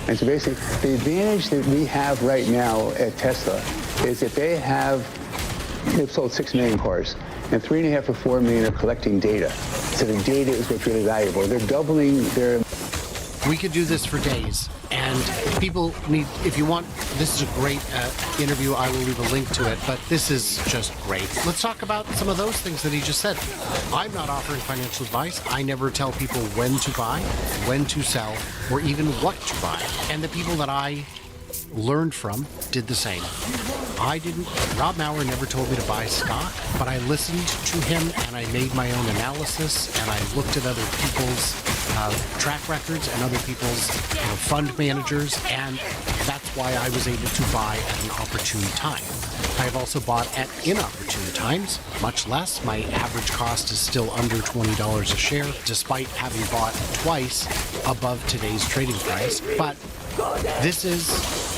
And so basically, the advantage that we have right now at Tesla is that they've sold 6 million cars, and 3.5 or 4 million are collecting data. So the data is what's really valuable. They're doubling their... We could do this for days, and people need, if you want, this is a great interview. I will leave a link to it, but this is just great. Let's talk about some of those things that he just said. I'm not offering financial advice. I never tell people when to buy, when to sell, or even what to buy. And the people that I learned from did the same. Rob Maurer never told me to buy stock, but I listened to him and I made my own analysis, and I looked at other people's track records and other people's fund managers, and that's why I was able to buy at an opportune time. I have also bought at inopportune times, much less. My average cost is still under $20 a share, despite having bought twice above today's trading price. But this is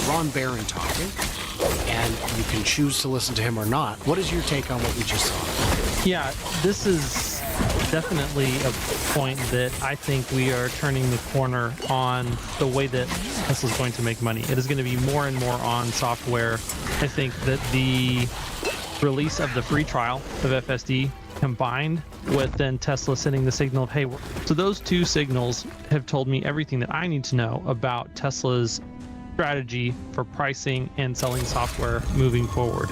Ron Barron talking, and you can choose to listen to him or not. What is your take on what we just saw? Yeah, this is definitely a point that I think we are turning the corner on the way that Tesla's going to make money. It is going to be more and more on software. I think that the release of the free trial of FSD combined with then Tesla sending the signal of, hey, so those two signals have told me everything that I need to know about Tesla's strategy for pricing and selling software moving forward.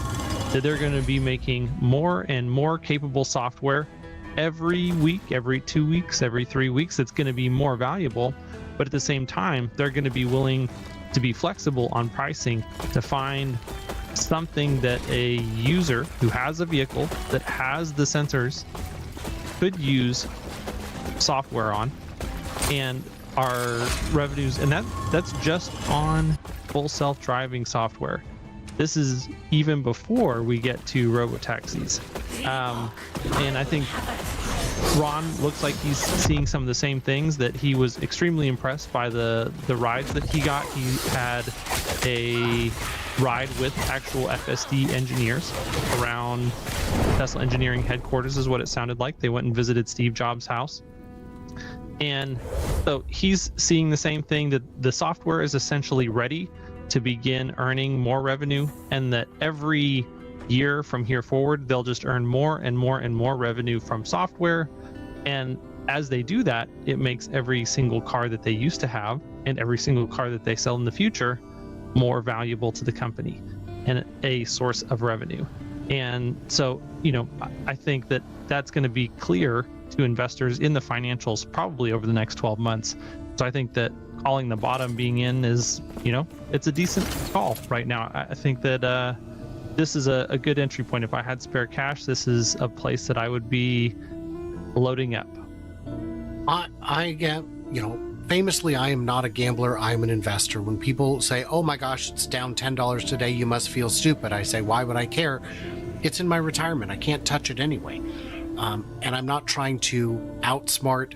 That they're going to be making more and more capable software every week, every 2 weeks, every 3 weeks. It's going to be more valuable, but at the same time, they're going to be willing to be flexible on pricing to find something that a user who has a vehicle that has the sensors could use software on, and our revenues, and that's just on full self-driving software. This is even before we get to robotaxis. And I think Ron looks like he's seeing some of the same things, that he was extremely impressed by the rides that he got. He had a ride with actual FSD engineers around Tesla engineering headquarters, is what it sounded like. They went and visited Steve Jobs' house. And so he's seeing the same thing, that the software is essentially ready to begin earning more revenue, and that every year from here forward, they'll just earn more and more and more revenue from software. And as they do that, it makes every single car that they used to have and every single car that they sell in the future more valuable to the company and a source of revenue. And so, I think that that's going to be clear to investors in the financials probably over the next 12 months. So I think that calling the bottom being in is, it's a decent call right now. I think that this is a good entry point. If I had spare cash, this is a place that I would be loading up. I get, famously, I am not a gambler. I'm an investor. When people say, oh my gosh, it's down $10 today, you must feel stupid. I say, why would I care? It's in my retirement. I can't touch it anyway. And I'm not trying to outsmart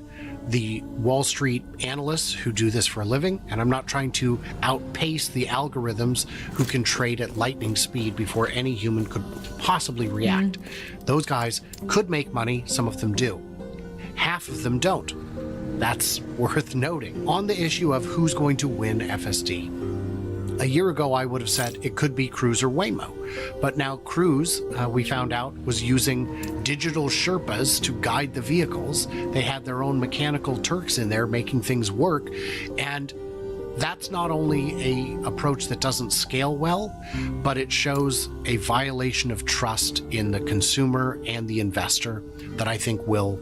the Wall Street analysts who do this for a living. And I'm not trying to outpace the algorithms who can trade at lightning speed before any human could possibly react. Those guys could make money. Some of them do. Half of them don't. That's worth noting. On the issue of who's going to win FSD. A year ago, I would have said it could be Cruise or Waymo. But now Cruise, we found out, was using digital Sherpas to guide the vehicles. They had their own mechanical Turks in there making things work. And that's not only an approach that doesn't scale well, but it shows a violation of trust in the consumer and the investor that I think will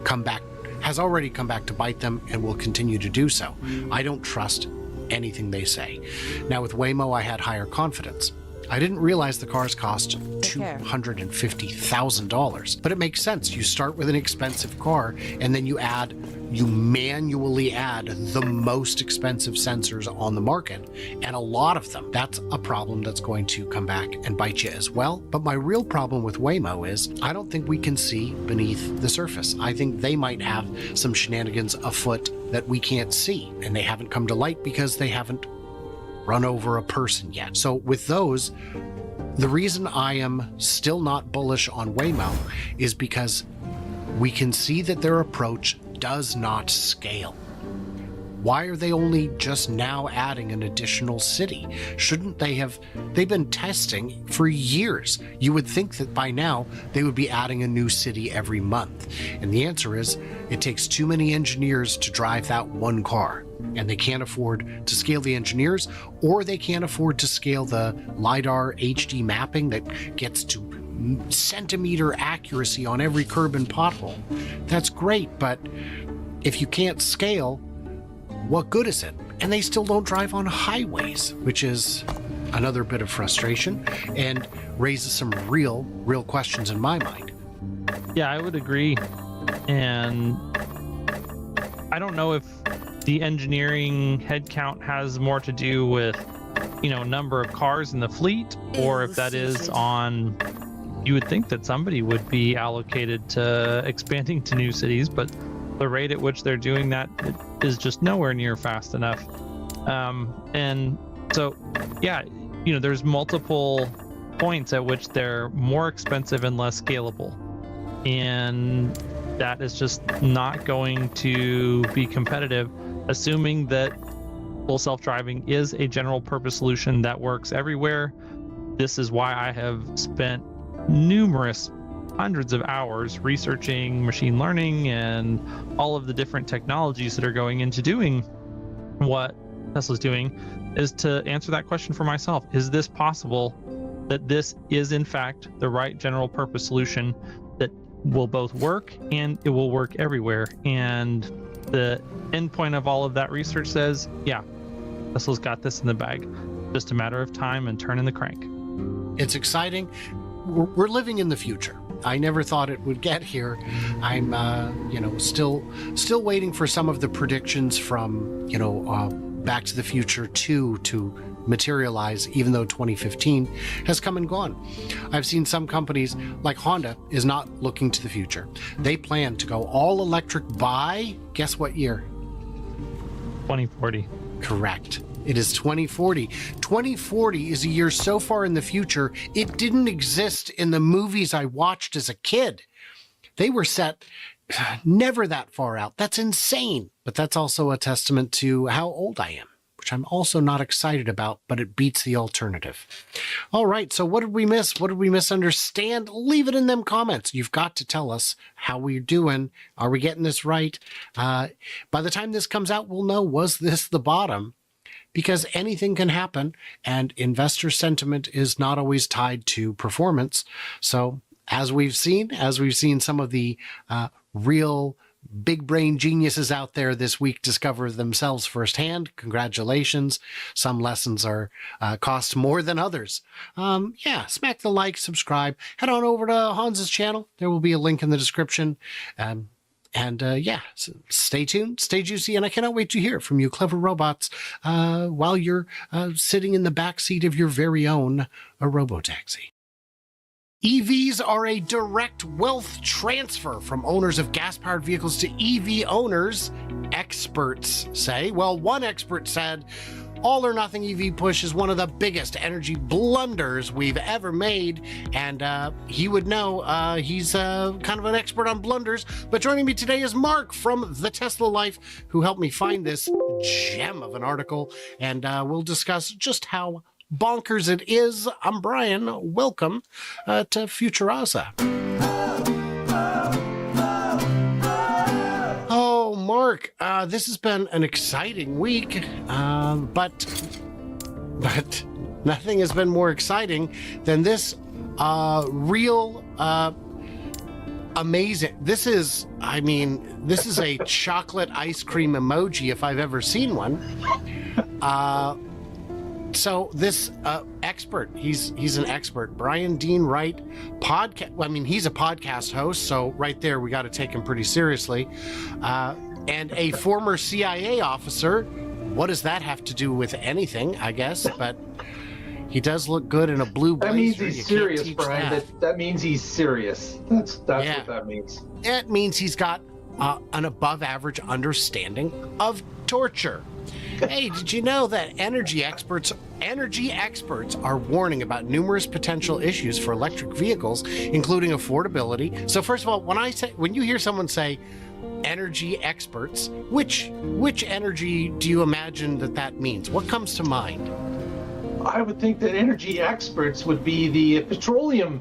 come back, has already come back to bite them and will continue to do so. I don't trust anything they say. Now with Waymo, I had higher confidence. I didn't realize the cars cost $250,000, but it makes sense. You start with an expensive car and then you manually add the most expensive sensors on the market, and a lot of them. That's a problem that's going to come back and bite you as well. But my real problem with Waymo is I don't think we can see beneath the surface. I think they might have some shenanigans afoot that we can't see, and they haven't come to light because they haven't run over a person yet. So with those, the reason I am still not bullish on Waymo is because we can see that their approach does not scale. Why are they only just now adding an additional city? Shouldn't they have? They've been testing for years. You would think that by now they would be adding a new city every month. And the answer is it takes too many engineers to drive that one car. And they can't afford to scale the engineers, or they can't afford to scale the LiDAR HD mapping that gets to centimeter accuracy on every curb and pothole. That's great, but if you can't scale, what good is it? And they still don't drive on highways, which is another bit of frustration and raises some real questions in my mind. Yeah, I would agree. And I don't know if the engineering headcount has more to do with, number of cars in the fleet, or if that is on, you would think that somebody would be allocated to expanding to new cities, but the rate at which they're doing that is just nowhere near fast enough. And so, yeah, there's multiple points at which they're more expensive and less scalable. And that is just not going to be competitive, assuming that full self-driving is a general purpose solution that works everywhere. This is why I have spent numerous hundreds of hours researching machine learning and all of the different technologies that are going into doing what Tesla's doing, is to answer that question for myself. Is this possible that this is in fact the right general purpose solution that will both work and it will work everywhere? And the end point of all of that research says, yeah, Tesla's got this in the bag. Just a matter of time and turning the crank. It's exciting. We're living in the future. I never thought it would get here. I'm, still waiting for some of the predictions from, Back to the Future 2 to materialize, even though 2015 has come and gone. I've seen some companies like Honda is not looking to the future. They plan to go all electric by, guess what year? 2040. Correct. It is 2040. 2040 is a year so far in the future, it didn't exist in the movies I watched as a kid. They were set never that far out. That's insane. But that's also a testament to how old I am, which I'm also not excited about, but it beats the alternative. All right, so what did we miss? What did we misunderstand? Leave it in them comments. You've got to tell us how we're doing. Are we getting this right? By the time this comes out, we'll know, was this the bottom? because anything can happen, and investor sentiment is not always tied to performance. So as we've seen some of the real big brain geniuses out there this week discover themselves firsthand. Congratulations. Some lessons are cost more than others. Smack the like, subscribe, head on over to Hans's channel. There will be a link in the description. So stay tuned, stay juicy, and I cannot wait to hear from you clever robots while you're sitting in the back seat of your very own robotaxi. EVs are a direct wealth transfer from owners of gas-powered vehicles to EV owners, experts say. Well, one expert said, all or nothing EV push is one of the biggest energy blunders we've ever made, and he would know. He's kind of an expert on blunders. But joining me today is Mark from The Tesla Life, who helped me find this gem of an article, and we'll discuss just how bonkers it is. I'm Brian. Welcome to Futuraza. Oh, Mark, this has been an exciting week, but nothing has been more exciting than this real amazing. This is a chocolate ice cream emoji if I've ever seen one. So this expert, he's an expert, Brian Dean Wright, he's a podcast host, so right there we got to take him pretty seriously, and a former CIA officer. What does that have to do with anything, I guess? But he does look good in a blue blazer. That means he's serious, Brian. That means he's serious. That's what that means. It means he's got an above average understanding of torture. Hey, did you know that energy experts are warning about numerous potential issues for electric vehicles, including affordability? So first of all, when you hear someone say energy experts, which energy do you imagine that means? What comes to mind? I would think that energy experts would be the petroleum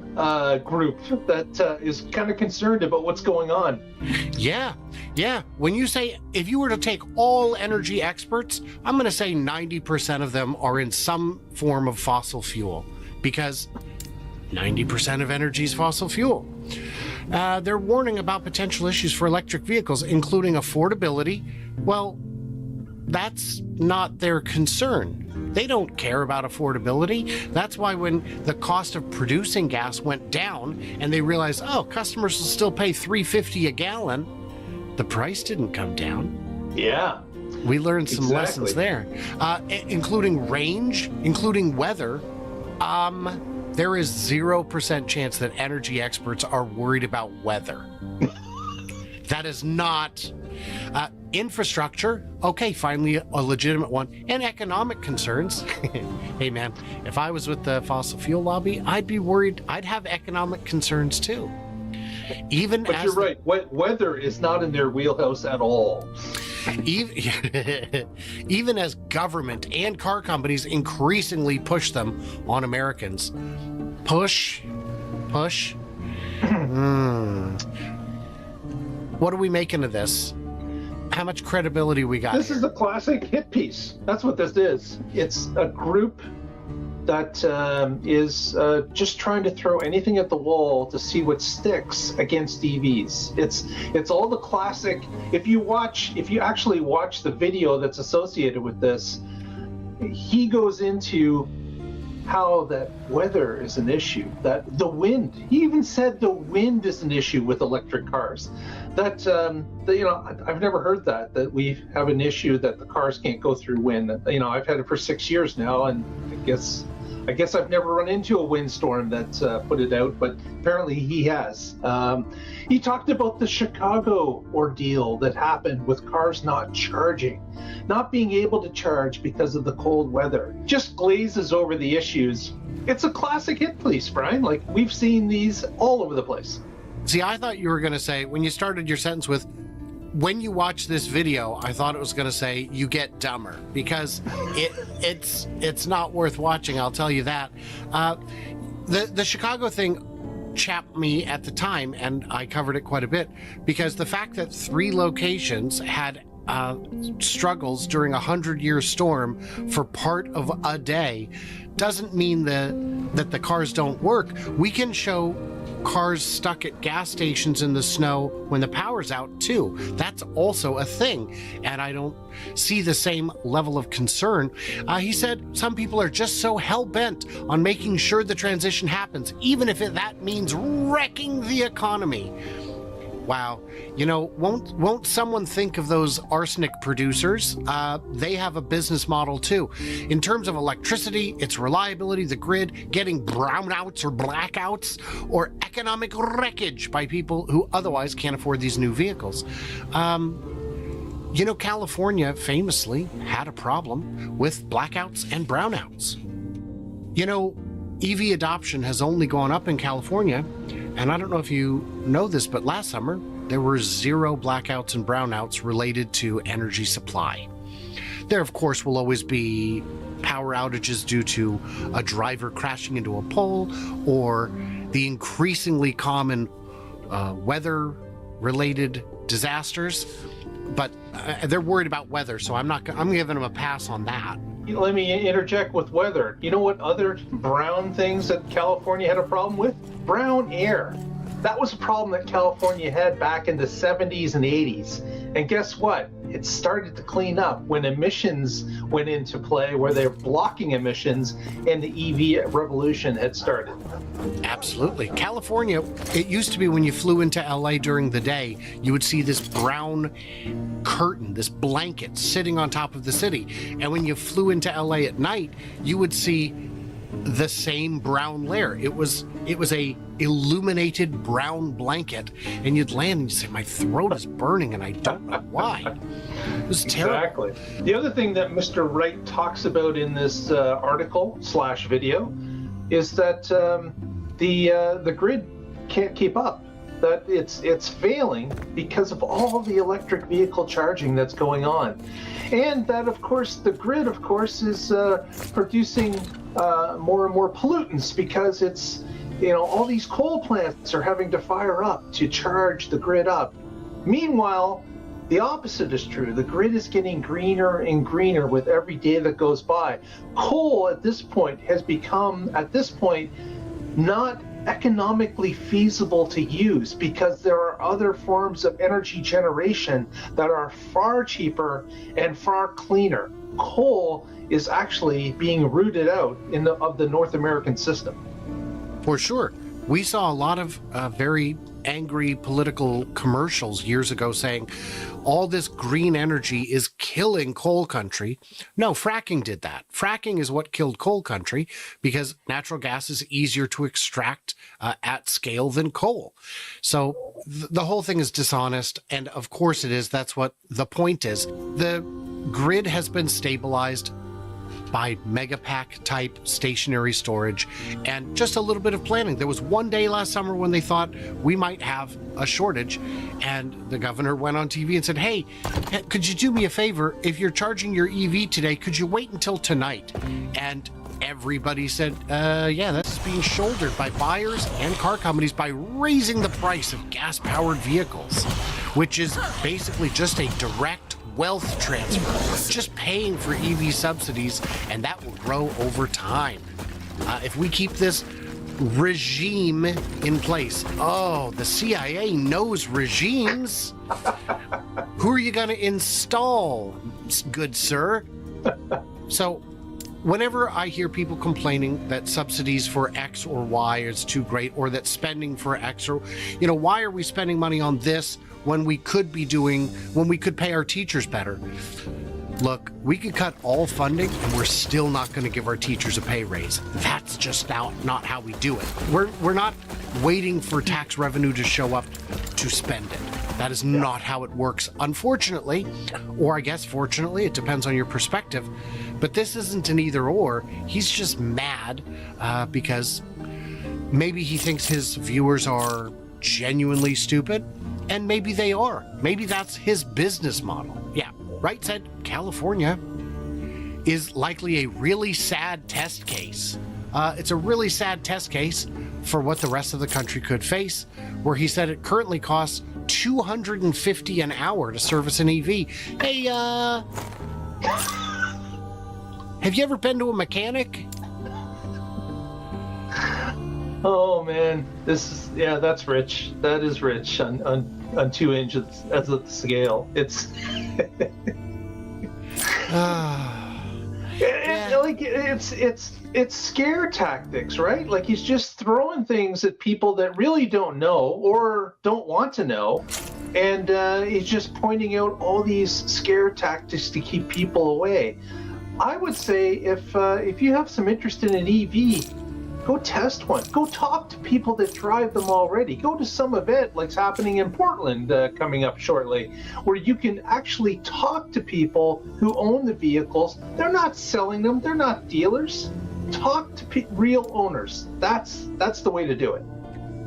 group that is kind of concerned about what's going on. Yeah. When you say, if you were to take all energy experts, I'm going to say 90% of them are in some form of fossil fuel, because 90% of energy is fossil fuel. They're warning about potential issues for electric vehicles, including affordability. Well, that's not their concern. They don't care about affordability. That's why when the cost of producing gas went down and they realized, customers will still pay $3.50 a gallon, the price didn't come down. Yeah. We learned some lessons there, including range, including weather. There is 0% chance that energy experts are worried about weather. That is not... infrastructure, okay, finally a legitimate one, and economic concerns. Hey man, if I was with the fossil fuel lobby, I'd be worried. I'd have economic concerns too. But you're right. Weather is not in their wheelhouse at all. Even as government and car companies increasingly push them on Americans. Push. What are we making of this? How much credibility we got? This is a classic hit piece. That's what this is. It's a group that is just trying to throw anything at the wall to see what sticks against EVs. It's all the classic. If you actually watch the video that's associated with this, he goes into how that weather is an issue, that the wind. He even said the wind is an issue with electric cars. That I've never heard that we have an issue that the cars can't go through wind. I've had it for 6 years now, and I guess I've never run into a windstorm that's put it out, but apparently he has. He talked about the Chicago ordeal that happened with cars not charging, not being able to charge because of the cold weather. Just glazes over the issues. It's a classic hit piece, Brian. Like, we've seen these all over the place. See, I thought you were going to say, when you started your sentence with, when you watch this video, I thought it was going to say you get dumber, because it's not worth watching. I'll tell you that. The Chicago thing chapped me at the time, and I covered it quite a bit, because the fact that 3 locations had struggles during a 100-year storm for part of a day doesn't mean that the cars don't work. We can show cars stuck at gas stations in the snow when the power's out too. That's also a thing, and I don't see the same level of concern. He said some people are just so hell-bent on making sure the transition happens, even if that means wrecking the economy. Wow. You know, won't someone think of those arsenic producers? They have a business model too. In terms of electricity, its reliability, the grid, getting brownouts or blackouts, or economic wreckage by people who otherwise can't afford these new vehicles. You know, California famously had a problem with blackouts and brownouts. You know, EV adoption has only gone up in California, and I don't know if you know this, but last summer there were 0 blackouts and brownouts related to energy supply. There, of course, will always be power outages due to a driver crashing into a pole, or the increasingly common weather-related disasters. But they're worried about weather, so I'm giving them a pass on that. Let me interject with weather. You know what other brown things that California had a problem with? Brown air. That was a problem that California had back in the 70s and 80s. And guess what? It started to clean up when emissions went into play, where they're blocking emissions, and the EV revolution had started. Absolutely. California, it used to be when you flew into LA during the day, you would see this brown curtain, this blanket sitting on top of the city. And when you flew into LA at night, you would see the same brown layer. It was a illuminated brown blanket, and you'd land and you'd say, my throat is burning and I don't know why. It was terrible. Exactly. The other thing that Mr. Wright talks about in this article/video is that the grid can't keep up, that it's failing because of all the electric vehicle charging that's going on, and that of course the grid is producing more and more pollutants because it's, you know, all these coal plants are having to fire up to charge the grid up. Meanwhile, the opposite is true. The grid is getting greener and greener with every day that goes by. Coal at this point has become, not economically feasible to use because there are other forms of energy generation that are far cheaper and far cleaner. Coal is actually being rooted out of the North American system. For sure. We saw a lot of very angry political commercials years ago saying all this green energy is killing coal country. No, fracking did that. Fracking is what killed coal country because natural gas is easier to extract at scale than coal. So the whole thing is dishonest, and of course it is. That's what the point is. The grid has been stabilized by megapack type stationary storage and just a little bit of planning. There was one day last summer when they thought we might have a shortage, and the governor went on TV and said, hey, could you do me a favor? If you're charging your EV today, could you wait until tonight? And everybody said, yeah, that's being shouldered by buyers and car companies by raising the price of gas-powered vehicles, which is basically just a direct wealth transfer, just paying for EV subsidies, and that will grow over time. If we keep this regime in place, the CIA knows regimes. Who are you going to install, good sir? So whenever I hear people complaining that subsidies for X or Y is too great, or that spending for X, or, you know, why are we spending money on this when we could pay our teachers better? Look, we could cut all funding and we're still not going to give our teachers a pay raise. That's just not how we do it. We're not waiting for tax revenue to show up to spend it. That is not how it works, unfortunately, or I guess fortunately, it depends on your perspective. But this isn't an either or. He's just mad because maybe he thinks his viewers are genuinely stupid, and maybe they are. Maybe that's his business model. Yeah, Wright said California is likely a really sad test case. It's a really sad test case for what the rest of the country could face, where he said it currently costs $250 an hour to service an EV. Hey, have you ever been to a mechanic? Oh man, that's rich. That is rich on 2 inches as a scale. It's it's scare tactics, right? Like he's just throwing things at people that really don't know or don't want to know, and he's just pointing out all these scare tactics to keep people away. I would say if you have some interest in an EV, go test one. Go talk to people that drive them already. Go to some event like's happening in Portland coming up shortly, where you can actually talk to people who own the vehicles. They're not selling them. They're not dealers. Talk to real owners. That's the way to do it.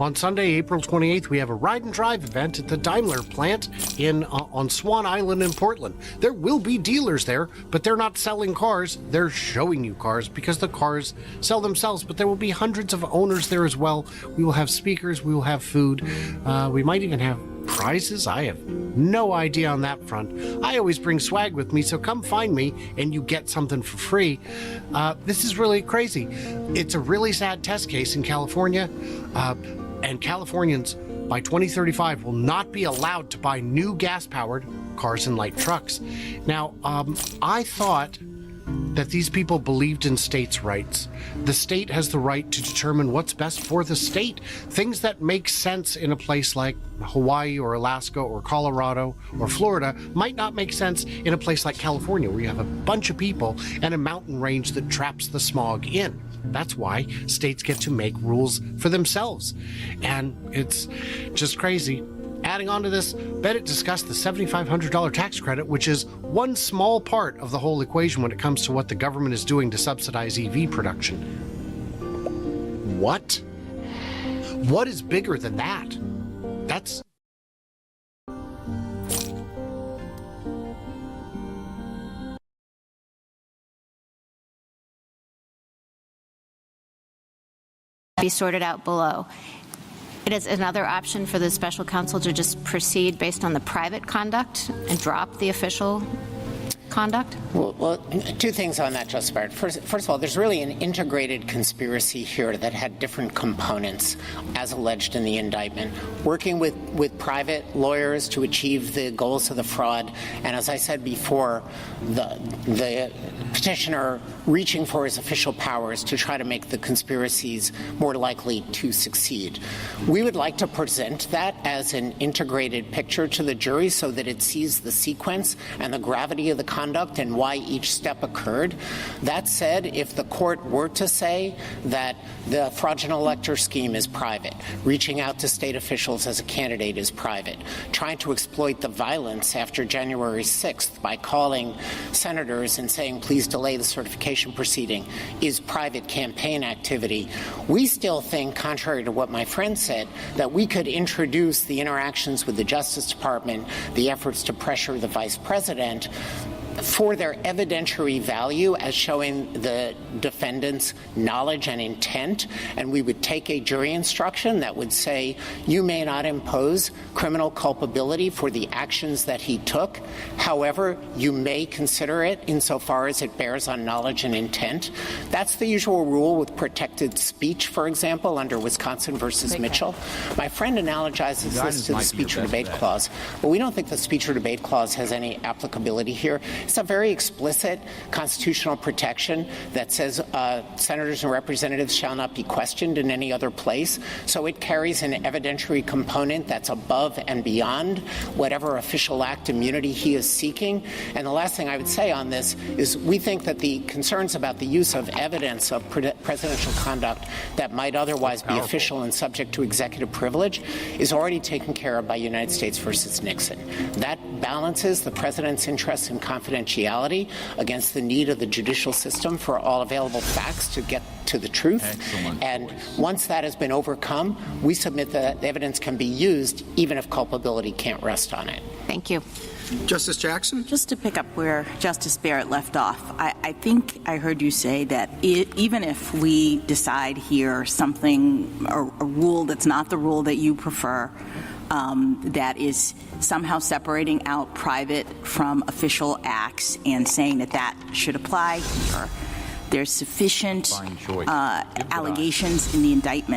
On Sunday, April 28th, we have a ride and drive event at the Daimler plant on Swan Island in Portland. There will be dealers there, but they're not selling cars. They're showing you cars because the cars sell themselves, but there will be hundreds of owners there as well. We will have speakers. We will have food. We might even have prizes. I have no idea on that front. I always bring swag with me, so come find me and you get something for free. This is really crazy. It's a really sad test case in California. And Californians by 2035 will not be allowed to buy new gas-powered cars and light trucks. Now, I thought that these people believed in states' rights. The state has the right to determine what's best for the state. Things that make sense in a place like Hawaii or Alaska or Colorado or Florida might not make sense in a place like California, where you have a bunch of people and a mountain range that traps the smog in. That's why states get to make rules for themselves. And it's just crazy. Adding on to this, Bennett discussed the $7,500 tax credit, which is one small part of the whole equation when it comes to what the government is doing to subsidize EV production. What? What is bigger than that? That's... be sorted out below. It is another option for the special counsel to just proceed based on the private conduct and drop the official conduct? Well, two things on that, Justice Barrett. First of all, there's really an integrated conspiracy here that had different components, as alleged in the indictment. Working with private lawyers to achieve the goals of the fraud, and as I said before, the petitioner reaching for his official powers to try to make the conspiracies more likely to succeed. We would like to present that as an integrated picture to the jury so that it sees the sequence and the gravity of the conduct and why each step occurred. That said, if the court were to say that the fraudulent elector scheme is private, reaching out to state officials as a candidate is private, trying to exploit the violence after January 6th by calling senators and saying, please delay the certification proceeding, is private campaign activity, we still think, contrary to what my friend said, that we could introduce the interactions with the Justice Department, the efforts to pressure the vice president, for their evidentiary value as showing the defendant's knowledge and intent, and we would take a jury instruction that would say, you may not impose criminal culpability for the actions that he took. However, you may consider it insofar as it bears on knowledge and intent. That's the usual rule with protected speech, for example, under Wisconsin versus Mitchell. My friend analogizes this to the speech or debate clause, but we don't think the speech or debate clause has any applicability here. It's a very explicit constitutional protection that says senators and representatives shall not be questioned in any other place. So it carries an evidentiary component that's above and beyond whatever official act immunity he is seeking. And the last thing I would say on this is we think that the concerns about the use of evidence of presidential conduct that might otherwise be official and subject to executive privilege is already taken care of by United States versus Nixon. That balances the president's interests in confidentiality against the need of the judicial system for all available facts to get to the truth. Excellent. And once that has been overcome, we submit that the evidence can be used even if culpability can't rest on it. Thank you. Justice Jackson? Just to pick up where Justice Barrett left off, I think I heard you say that even if we decide here something, a rule that's not the rule that you prefer, that is somehow separating out private from official acts and saying that that should apply here. There's sufficient allegations in the indictment